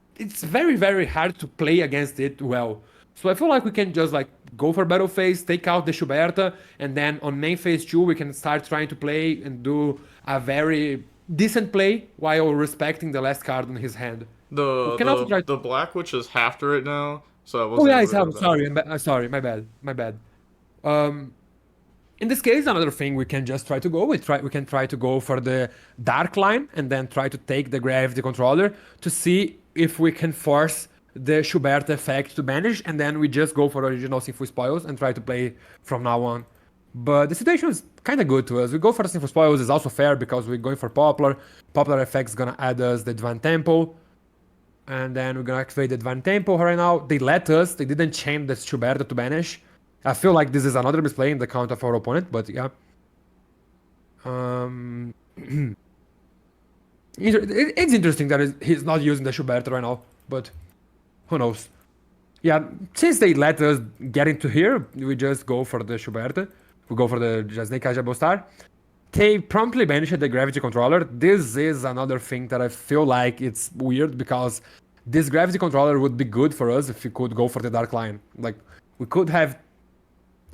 [SPEAKER 2] very hard to play against it well. So I feel like we can just like go for battle phase, take out the Schuberta, and then on main phase 2 we can start trying to play and do a very decent play while respecting the last card in his hand. We
[SPEAKER 1] The
[SPEAKER 2] can also try.
[SPEAKER 1] the Black Witch is half right now, so I
[SPEAKER 2] Oh
[SPEAKER 1] wasn't
[SPEAKER 2] yeah,
[SPEAKER 1] able
[SPEAKER 2] it's
[SPEAKER 1] to go
[SPEAKER 2] I'm
[SPEAKER 1] to that.
[SPEAKER 2] sorry. Sorry, my bad. Um, in this case, another thing we can just try to go. We can try to go for the dark line and then try to take the gravity controller to see if we can force the Schubert effect to banish, and then we just go for original Sinful Spoils and try to play from now on. But the situation is kind of good to us. We go for the Sinful Spoils is also fair because we're going for Poplar. Poplar effect's gonna add us the Divine Temple. And then we're gonna activate the Divine Temple right now. They let us, they didn't change the Schubert to banish. I feel like this is another misplay in the count of our opponent, but yeah. It's interesting that he's not using the Schubert right now, but who knows? Yeah, since they let us get into here, we just go for the Schubert. We go for the Jasnei Kajabo Star. They promptly banished the Gravity Controller. This is another thing that I feel like it's weird because this Gravity Controller would be good for us if we could go for the Dark Line. Like, we could have...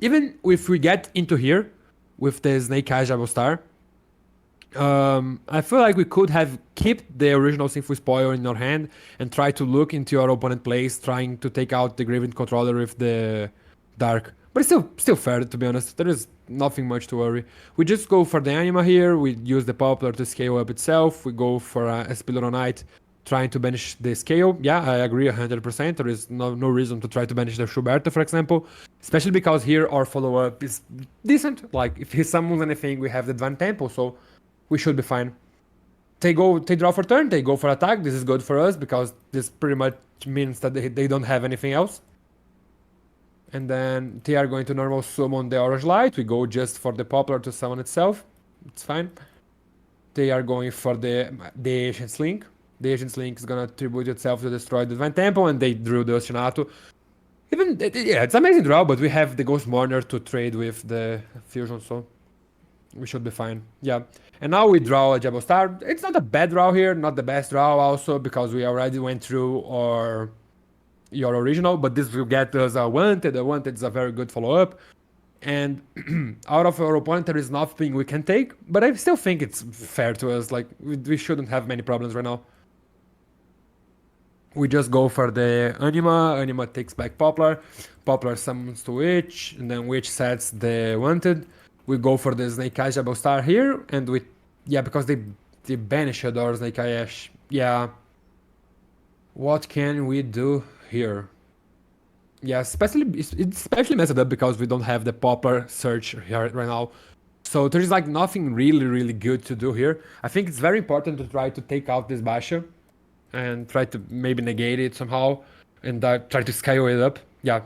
[SPEAKER 2] Even if we get into here with the Snake Eyes Jabal Star, I feel like we could have kept the original Sinful Spoil in our hand and try to look into our opponent plays, trying to take out the Gravity Controller with the Dark. But it's still fair, to be honest. There is nothing much to worry. We just go for the Anima here. We use the Poplar to scale up itself. We go for a Spilloronite trying to banish the scale. Yeah, I agree 100%. There is no reason to try to banish the Schuberta, for example. Especially because here our follow-up is decent. Like, if he summons anything, we have the Advan Tempo, so we should be fine. They draw for turn, they go for attack. This is good for us because this pretty much means that they don't have anything else. And then they are going to normal summon the Orange Light. We go just for the Poplar to summon itself. It's fine. They are going for the Agent's Link. The Agent's Link is gonna tribute itself to destroy the Divine Temple, and they drew the Ostinato. Yeah, it's amazing draw, but we have the Ghost Mourner to trade with the Fusion, so we should be fine. Yeah. And now we draw a Jabal Star. It's not a bad draw here, not the best draw also, because we already went through your original, but this will get us a Wanted. A Wanted is a very good follow-up. And out of our opponent, there is nothing we can take, but I still think it's fair to us. Like, we shouldn't have many problems right now. We just go for the Anima. Anima takes back Poplar. Poplar summons to Witch, and then Witch sets the Wanted. We go for the Snake Eyes Jabal Star here, and because they banished our Snake Eyes. Yeah. What can we do here? Yeah, it's especially messed up because we don't have the Poplar search here right now. So there is like nothing really good to do here. I think it's very important to try to take out this Basha and try to maybe negate it somehow and try to scale it up. Yeah,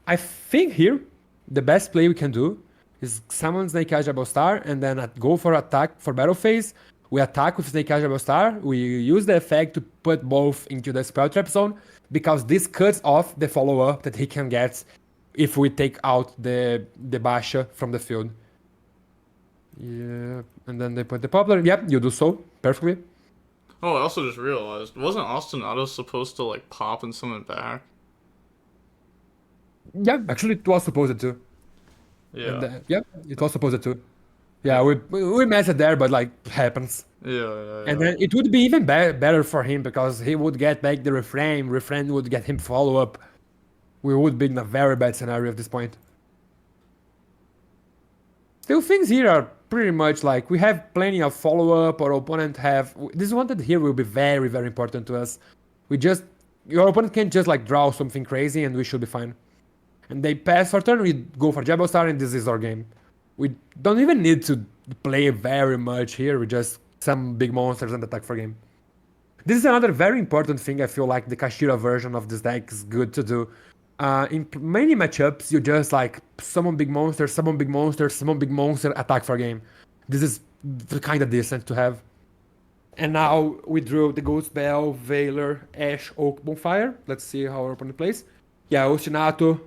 [SPEAKER 2] I think here the best play we can do is summon Snake Eyes Jabal Star and then go for attack for battle phase. We attack with Snake Eyes Jabal Star. We use the effect to put both into the spell trap zone because this cuts off the follow-up that he can get if we take out the Basha from the field. Yeah, and then they put the Poplar. Yep, you do so perfectly.
[SPEAKER 1] Oh, I also just realized, wasn't Ostinato supposed to like pop and summon back?
[SPEAKER 2] Yeah, actually it was supposed to.
[SPEAKER 1] Yeah.
[SPEAKER 2] And, yeah, it was supposed to. Yeah, we messed it there, but like happens.
[SPEAKER 1] Yeah.
[SPEAKER 2] And then it would be even better for him because he would get back the refrain. Refrain would get him follow up. We would be in a very bad scenario at this point. Still, things here are pretty much like we have plenty of follow up. Our opponent have this Wanted here will be very important to us. Your opponent can just like draw something crazy and we should be fine. And they pass for turn. We go for Jabal Star and this is our game. We don't even need to play very much here. We just some big monsters and attack for game. This is another very important thing I feel like the Kashira version of this deck is good to do. In many matchups, you just like summon big monster, summon big monster, summon big monster, attack for game. This is kind of decent to have. And now we drew the Ghost Bell, Veiler, Ash, Oak, Bonfire. Let's see how our opponent plays. Yeah, Ostinato,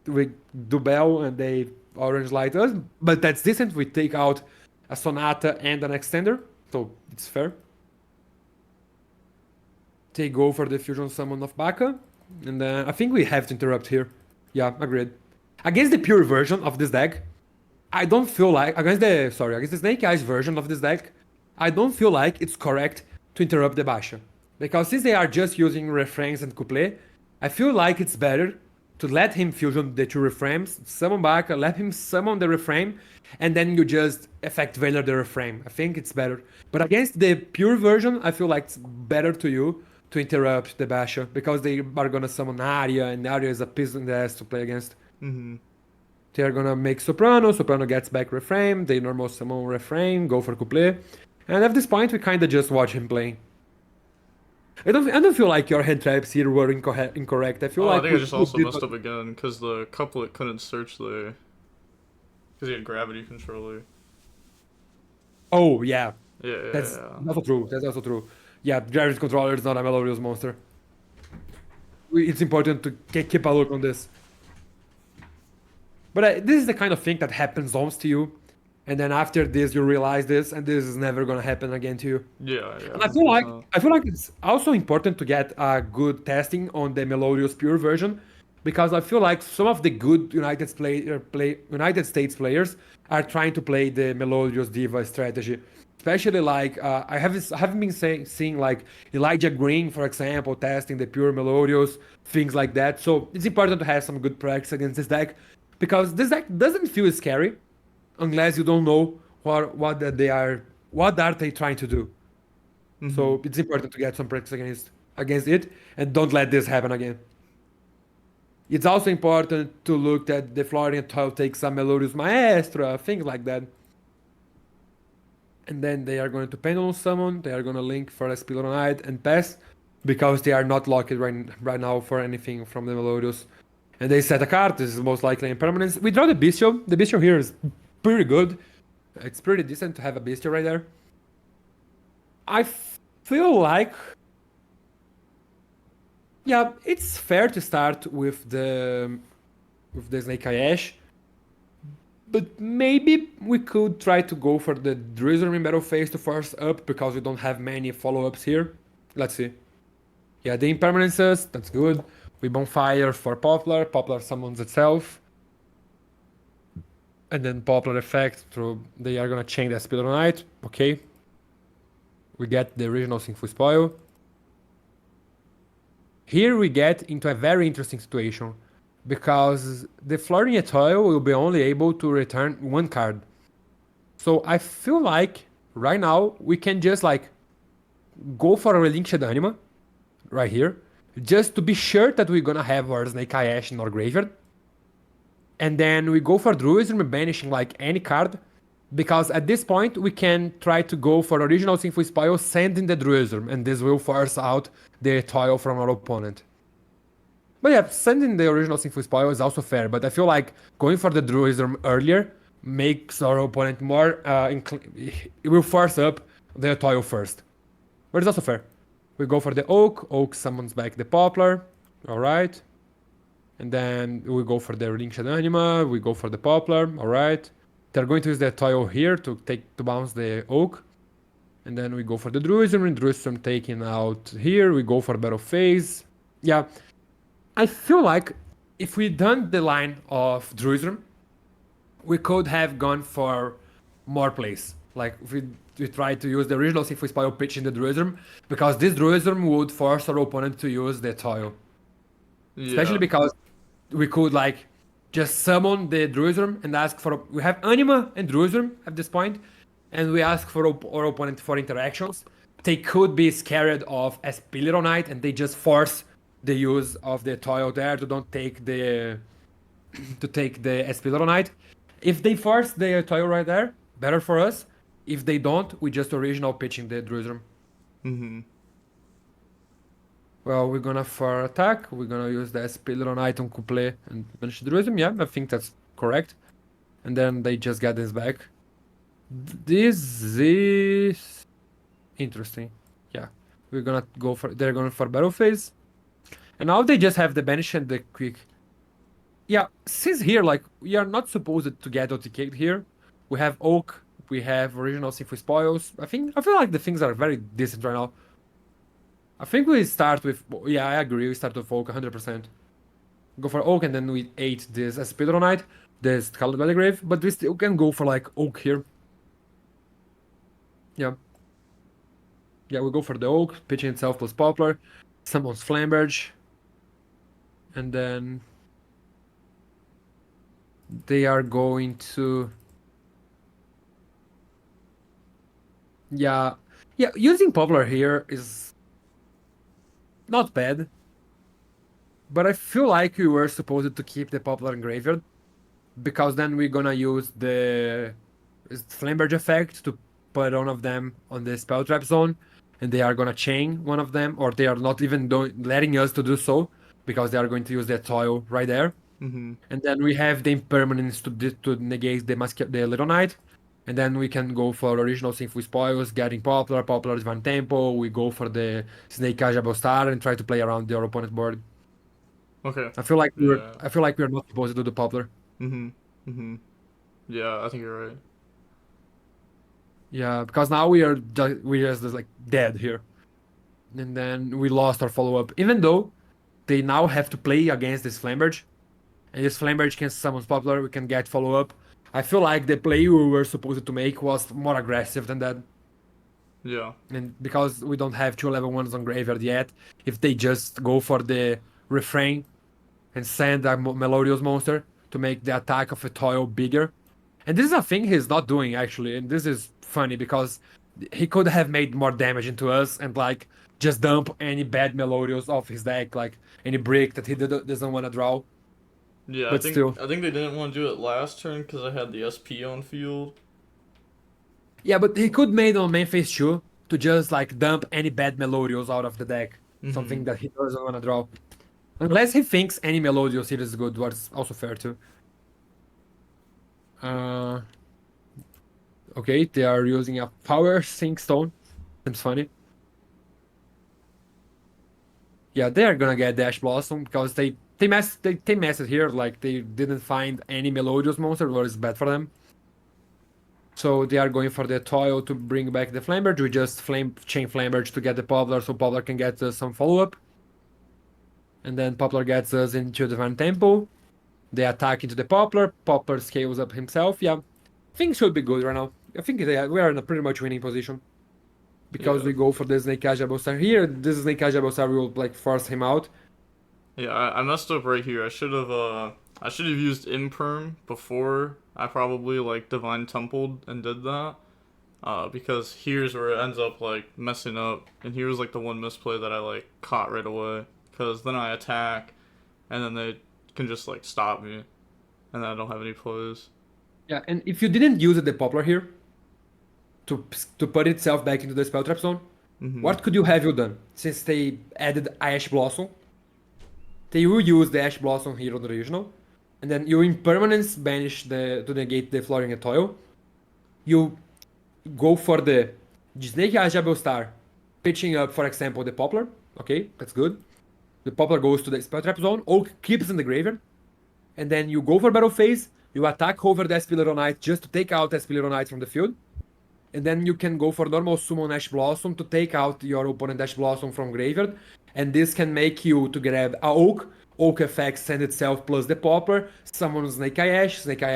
[SPEAKER 2] we do Bell and they Orange Light us, but that's decent. We take out a Sonata and an Extender, so it's fair. They go for the Fusion Summon of Baka, and I think we have to interrupt here. Yeah, agreed. Against the pure version of this deck, I don't feel like against the Snake Eyes version of this deck, I don't feel like it's correct to interrupt the Basha. Because since they are just using refrains and couplet, I feel like it's better to let him fusion the two refrains, summon Baka, let him summon the refrain, and then you just effect Veiler the refrain. I think it's better. But against the pure version, I feel like it's better to you to interrupt the Basha, because they are gonna summon Arya, and Arya is a piece in the ass to play against.
[SPEAKER 1] Mm-hmm.
[SPEAKER 2] They are gonna make Soprano gets back refrain, they normal summon refrain, go for couplet. And at this point, we kinda just watch him play. I don't feel like your hand traps here were incorrect. I feel like
[SPEAKER 1] I think I just also messed up again because the couplet couldn't search because he had gravity controller.
[SPEAKER 2] Oh yeah.
[SPEAKER 1] Yeah.
[SPEAKER 2] That's also true. That's also true. Yeah, gravity controller is not a Melodious monster. It's important to keep a look on this. But this is the kind of thing that happens once to you, and then after this you realize this, and this is never gonna happen again to you.
[SPEAKER 1] Yeah.
[SPEAKER 2] And I feel like it's also important to get a good testing on the Melodious Pure version, because I feel like some of the good United States players are trying to play the Melodious Diva strategy. Especially like I haven't been seeing like Elijah Green, for example, testing the pure Melodious, things like that. So it's important to have some good practice against this deck, because this deck doesn't feel scary unless you don't know what are they trying to do.
[SPEAKER 1] Mm-hmm.
[SPEAKER 2] So it's important to get some practice against it and don't let this happen again. It's also important to look that the Florian tile takes some Melodious Maestra, things like that. And then they are going to Pendulum Summon, they are going to link for a Spilronite and pass because they are not locked right now for anything from the Melodious. And they set a card, this is most likely impermanence. We draw the Bestial. The Bestial here is pretty good. It's pretty decent to have a Bestial right there. I feel like, yeah, it's fair to start with the Snake Eye Ash, but maybe we could try to go for the Druism in battle phase to force up because we don't have many follow-ups here. Let's see. Yeah, the impermanences, that's good. We bonfire for Poplar. Poplar summons itself. And then Poplar effect through they are gonna chain the Spilronite. Okay. We get the original Sinful Spoil. Here we get into a very interesting situation because the Florian Toil will be only able to return one card. So I feel like right now we can just like go for a Relinquished Anima right here, just to be sure that we're gonna have our Snake Eye Ash in our graveyard. And then we go for Druism, banishing like any card, because at this point we can try to go for original Sinful Spoil, sending the Druism, and this will force out the toil from our opponent. But yeah, sending the original Sinful Spoil is also fair, but I feel like going for the Druism earlier makes our opponent more, it will force up the toil first. But it's also fair. We go for the Oak, Oak summons back the Poplar, alright. And then we go for the Relinquished Anima, we go for the Poplar, alright. They're going to use the toil here to bounce the Oak. And then we go for the Druism, and Druism taking out here, we go for battle phase. Yeah, I feel like if we done the line of Druism, we could have gone for more plays. Like if we tried to use the original Sinful Spoil pitch in the Druism, because this Druism would force our opponent to use the toil. Especially
[SPEAKER 1] Yeah.
[SPEAKER 2] because we could like just summon the Druism and ask for. We have Anima and Druism at this point, and we ask for our opponent for interactions. They could be scared of Spilronite and they just force the use of the toil there to don't take the Spilronite. If they force the toil right there, better for us. If they don't, we just original pitching the Druism.
[SPEAKER 1] Mm-hmm.
[SPEAKER 2] Well, we're gonna for attack, we're gonna use the Spilronite on Couple and finish the Druism. Yeah, I think that's correct. And then they just get this back. This is interesting. Yeah, we're gonna go for. They're going for battle phase, and now they just have the banish and the quick. Yeah, since here like we are not supposed to get OTK'd here. We have Oak, we have original Sinful Spoils. I feel like the things are very decent right now. I think we start with. Yeah, I agree. We start with Oak 100%. Go for Oak and then we ate this Spilronite, this Scarlet Grave, but we still can go for like Oak here. Yeah. Yeah, we go for the Oak, pitching itself plus Poplar, summons Flamberge, and then they are going to. Yeah, using Poplar here is not bad, but I feel like we were supposed to keep the Poplar in graveyard, because then we're gonna use the Flamberge effect to put one of them on the spell trap zone, and they are gonna chain one of them, or they are not even letting us to do so, because they are going to use their toil right there.
[SPEAKER 1] Mm-hmm.
[SPEAKER 2] And then we have the impermanence to negate the Little Knight. And then we can go for original Sinful Spoils, getting Poplar, Poplar's Van Tempo. We go for the Snake Eye Star and try to play around their opponent's board.
[SPEAKER 1] Okay.
[SPEAKER 2] I feel like
[SPEAKER 1] Yeah.
[SPEAKER 2] we're not supposed to do the Poplar.
[SPEAKER 1] Mm-hmm. Mm-hmm. Yeah, I think you're right.
[SPEAKER 2] Yeah, because now we are just like dead here. And then we lost our follow-up. Even though they now have to play against this Flamberge. And this Flamberge can summon Poplar, we can get follow-up. I feel like the play we were supposed to make was more aggressive than that.
[SPEAKER 1] Yeah.
[SPEAKER 2] And because we don't have 2 level 1s on graveyard yet, if they just go for the refrain and send a Melodious monster to make the attack of a toil bigger. And this is a thing he's not doing actually, and this is funny because he could have made more damage into us and like just dump any bad Melodios off his deck, like any brick that he doesn't want to draw.
[SPEAKER 1] Yeah,
[SPEAKER 2] But still,
[SPEAKER 1] I think they didn't want to do it last turn because I had the SP on field.
[SPEAKER 2] yeah, but he could made on main phase too to just like dump any bad Melodios out of the deck,
[SPEAKER 1] Mm-hmm.
[SPEAKER 2] something that he doesn't want to draw. Unless he thinks any Melodios here is good, what's also fair too. Uh, okay, they are using a power sink stone. Seems funny. Yeah, they are gonna get Dash Blossom because they messed it here. Like they didn't find any Melodious monster, what is bad for them. So they are going for the Toil to bring back the Flamberge. We just chain Flamberge to get the Poplar so Poplar can get some follow up. And then Poplar gets us into the Divine Temple. They attack into the Poplar. Poplar scales up himself. Yeah, things should be good right now. I think we are in a pretty much winning position because
[SPEAKER 1] Yeah.
[SPEAKER 2] we go for the Snake Eyes Jabostar here. This Snake Eyes Jabostar will like force him out.
[SPEAKER 1] Yeah, I messed up right here. I should have used Imperm before I probably like Divine Templed and did that. Because here's where it ends up like messing up, and here's like the one misplay that I like caught right away. Cause then I attack, and then they can just like stop me, and I don't have any plays.
[SPEAKER 2] Yeah, and if you didn't use the Poplar here to put itself back into the Spell Trap zone,
[SPEAKER 1] Mm-hmm.
[SPEAKER 2] what could you have you done? Since they added Ash Blossom, they will use the Ash Blossom here on the regional, and then you impermanence banish the to negate the Flooring and Toil. You go for the Snake Eyes Jabal Star, pitching up, for example, the Poplar. Okay, that's good. The Poplar goes to the Spell Trap zone. Oak keeps in the graveyard, and then you go for battle phase. You attack over the Spilero Knight just to take out the Spilero Knight from the field. And then you can go for normal summon Ash Blossom to take out your opponent Ash Blossom from graveyard. And this can make you to grab a Oak effect send itself plus the Poplar, summon Snake Eye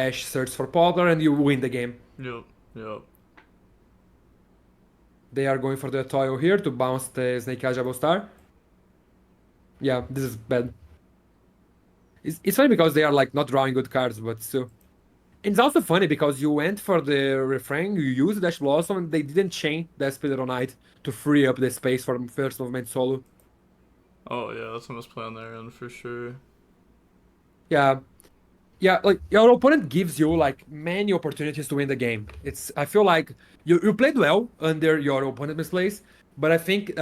[SPEAKER 2] Ash search for Poplar, and you win the game.
[SPEAKER 1] Yep. Yep.
[SPEAKER 2] They are going for the Toil here to bounce the Snake Eye Jabal Star. Yeah, this is bad. It's funny because they are like not drawing good cards, but still. It's also funny because you went for the refrain, you used Dash Blossom, and they didn't chain the Spilero Knight to free up the space for first movement solo.
[SPEAKER 1] Oh yeah, that's a misplay on their end for sure.
[SPEAKER 2] Yeah, yeah, like your opponent gives you like many opportunities to win the game. I feel like you played well under your opponent misplays, but I think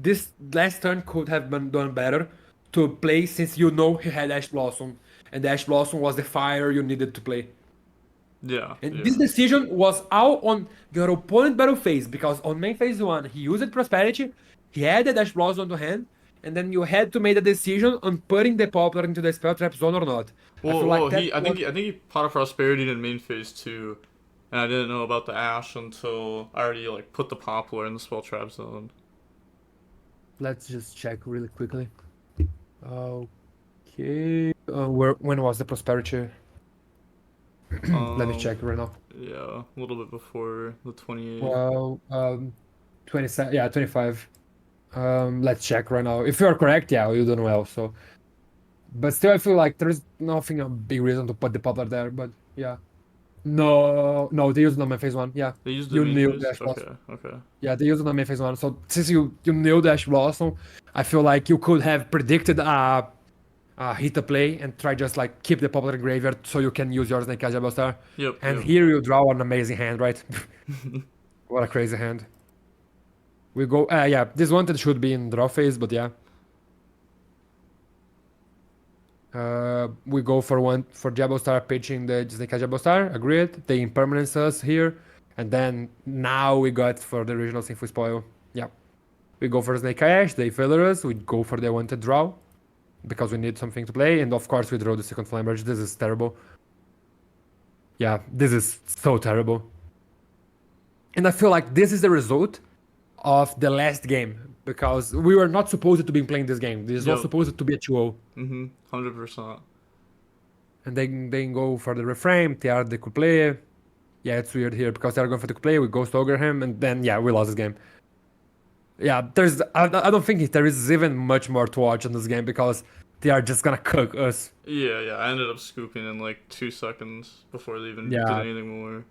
[SPEAKER 2] this last turn could have been done better to play since you know he had Ash Blossom, and Ash Blossom was the fire you needed to play.
[SPEAKER 1] Yeah.
[SPEAKER 2] And this
[SPEAKER 1] Yeah.
[SPEAKER 2] decision was all on your opponent battle phase because on main phase one he used Prosperity, he had the Dash Blossom to hand, and then you had to make a decision on putting the Poplar into the spell trap zone or not. I feel like that was
[SPEAKER 1] I think he Pot of Prosperity in main phase two, and I didn't know about the Ash until I already like put the Poplar in the spell trap zone.
[SPEAKER 2] let's just check really quickly. Okay. Where when was the Prosperity? Let me check right now.
[SPEAKER 1] Yeah, a little bit before the 28th.
[SPEAKER 2] Well, 27, yeah, 25. Let's check right now. If you're correct, yeah, you done well. So, but still, I feel like there's nothing a big reason to put the Poplar there. But yeah, no, they used it on my phase one. Yeah,
[SPEAKER 1] They used the
[SPEAKER 2] you
[SPEAKER 1] main
[SPEAKER 2] knew
[SPEAKER 1] phase.
[SPEAKER 2] Dash Blossom.
[SPEAKER 1] Okay. Okay.
[SPEAKER 2] Yeah, they used it on my phase one. So since you knew Dash Blossom, I feel like you could have predicted hit the play and try just like keep the Poplar graveyard so you can use your Snake Eyes Star.
[SPEAKER 1] Yep.
[SPEAKER 2] And
[SPEAKER 1] Yep.
[SPEAKER 2] here you draw an amazing hand, right? What a crazy hand. We go, yeah, this wanted should be in draw phase, but yeah. We go for one for Jabostar pitching the Snake Jabostar. Agreed. They impermanence us here, and then now we got for the original Sinful Spoil. Yeah, we go for Snake Ash. They failure us. We go for the wanted draw because we need something to play, and of course we draw the second Flamberge. This is terrible. Yeah, this is so terrible. And I feel like this is the result of the last game because we were not supposed to be playing this game. This was
[SPEAKER 1] Yep.
[SPEAKER 2] supposed to be a 2-0.
[SPEAKER 1] 100%.
[SPEAKER 2] And they go for the reframe. They are the could play. Yeah, it's weird here because they're going for the could play. We ghost ogre him, and then yeah, we lost this game. Yeah, I don't think there is even much more to watch in this game because they are just gonna cook us.
[SPEAKER 1] Yeah. Yeah. I ended up scooping in like 2 seconds before they even did
[SPEAKER 2] Yeah,
[SPEAKER 1] anything more.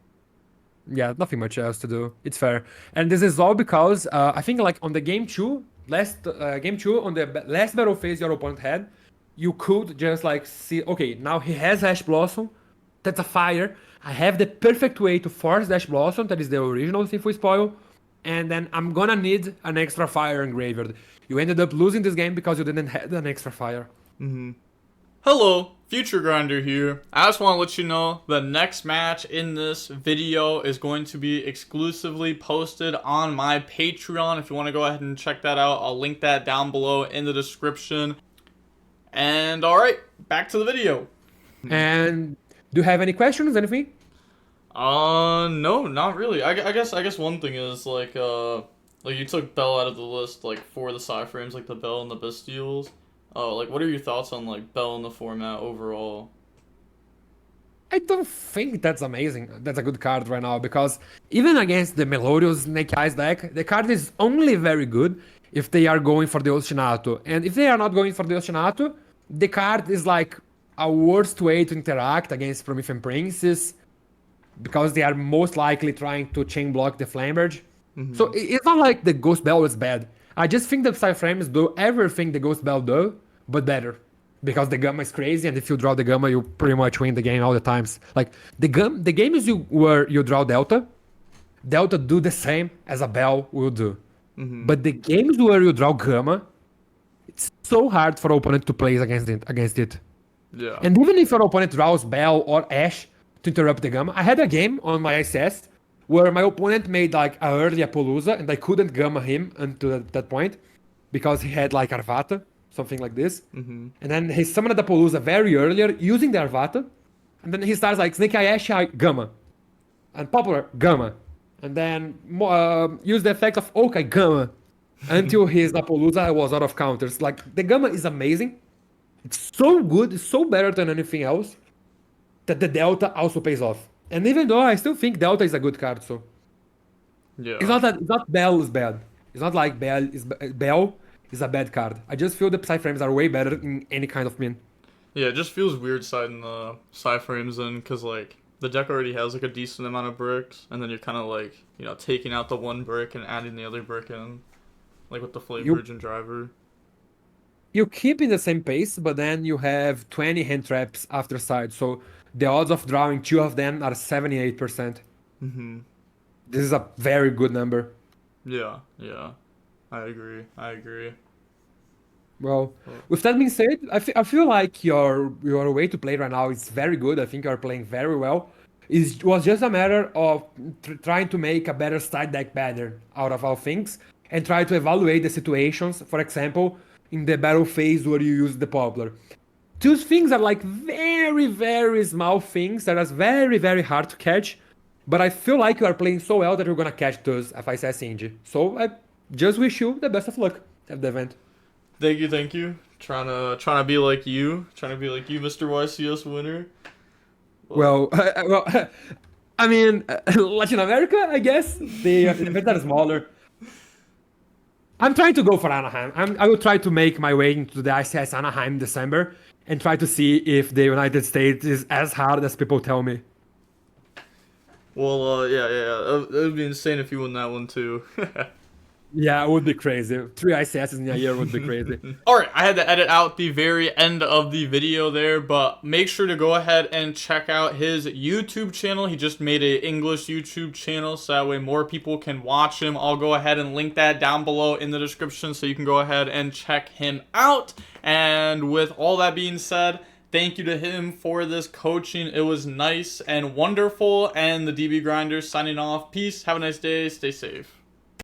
[SPEAKER 2] Yeah, nothing much else to do. It's fair, and this is all because I think like on the game two, game two on the last battle phase your opponent had, you could just like see, okay, now he has Ash Blossom, that's a fire. I have the perfect way to force Dash Blossom, that is the original Sinful Spoil, and then I'm gonna need an extra fire in Graveyard. You ended up losing this game because you didn't have an extra fire.
[SPEAKER 1] Hello, Future Grinder here. I just want to let you know the next match in this video is going to be exclusively posted on my Patreon. If you want to go ahead and check that out, I'll link that down below in the description. And alright, back to the video.
[SPEAKER 2] And do you have any questions, anything?
[SPEAKER 1] No, not really. I guess one thing is like you took Bell out of the list like for the side frames, like the Bell and the Bastiles. Oh, like what are your thoughts on like Bell in the format overall?
[SPEAKER 2] I don't think that's amazing. That's a good card right now because even against the Melodious Snake Eyes deck, the card is only very good if they are going for the Ostinato. And if they are not going for the Ostinato, the card is like a worst way to interact against Promethean Princes because they are most likely trying to chain block the Flamberge. So it's not like the Ghost Bell is bad. I just think the Psyframes do everything the Ghost Bell do, but better. Because the Gamma is crazy, and if you draw the Gamma, you pretty much win the game all the times. Like, the game is where you draw Delta. Delta do the same as a Bell will do. But the games where you draw Gamma, it's so hard for opponent to play against it.
[SPEAKER 1] Yeah.
[SPEAKER 2] And even if your opponent draws Bell or Ash to interrupt the Gamma, I had a game on my YCS where my opponent made like a early Apollousa, and I couldn't Gamma him until that point because he had like Arvata, something like this. And then he summoned the Apollousa very earlier using the Arvata, and then he starts like Snake Eye Ash Gamma, and Popular Gamma, and then use the effect of Okay Gamma until his Apollousa was out of counters. Like the Gamma is amazing. It's so good, it's so better than anything else that the Delta also pays off. And even though I still think Delta is a good card, so
[SPEAKER 1] Yeah.
[SPEAKER 2] it's not Bell is bad. It's not like Bell is a bad card. I just feel the Psyframes are way better in any kind of min.
[SPEAKER 1] Yeah, it just feels weird siding the side frames in because like the deck already has like a decent amount of bricks, and then you're kind of like taking out the one brick and adding the other brick in, like with the Flamberge and Driver.
[SPEAKER 2] You keep in the same pace, but then you have 20 hand traps after side, so the odds of drawing two of them are 78%. This is a very good number.
[SPEAKER 1] Yeah, I agree.
[SPEAKER 2] Well, with that being said, I feel like your way to play right now is very good. I think you're playing very well. It was just a matter of trying to make a better side deck pattern out of all things and try to evaluate the situations. For example, in the battle phase where you use the Poplar. Those things are like very, very small things that are very, very hard to catch. But I feel like you are playing so well that you're gonna catch those if I say Indy. So I just wish you the best of luck at the event.
[SPEAKER 1] Thank you. Trying to be like you, Mr. YCS winner.
[SPEAKER 2] Well, I mean, Latin America, I guess the events are smaller. I'm trying to go for Anaheim. I will try to make my way into the ICS Anaheim in December and try to see if the United States is as hard as people tell me.
[SPEAKER 1] Well, yeah. It would be insane if you won that one too.
[SPEAKER 2] Yeah, it would be crazy. 3 ICSs in a year would be crazy.
[SPEAKER 1] Alright, I had to edit out the very end of the video there, but make sure to go ahead and check out his YouTube channel. He just made an English YouTube channel, so that way more people can watch him. I'll go ahead and link that down below in the description, so you can go ahead and check him out. And with all that being said, thank you to him for this coaching. It was nice and wonderful. And the DB Grinders signing off. Peace. Have a nice day. Stay safe.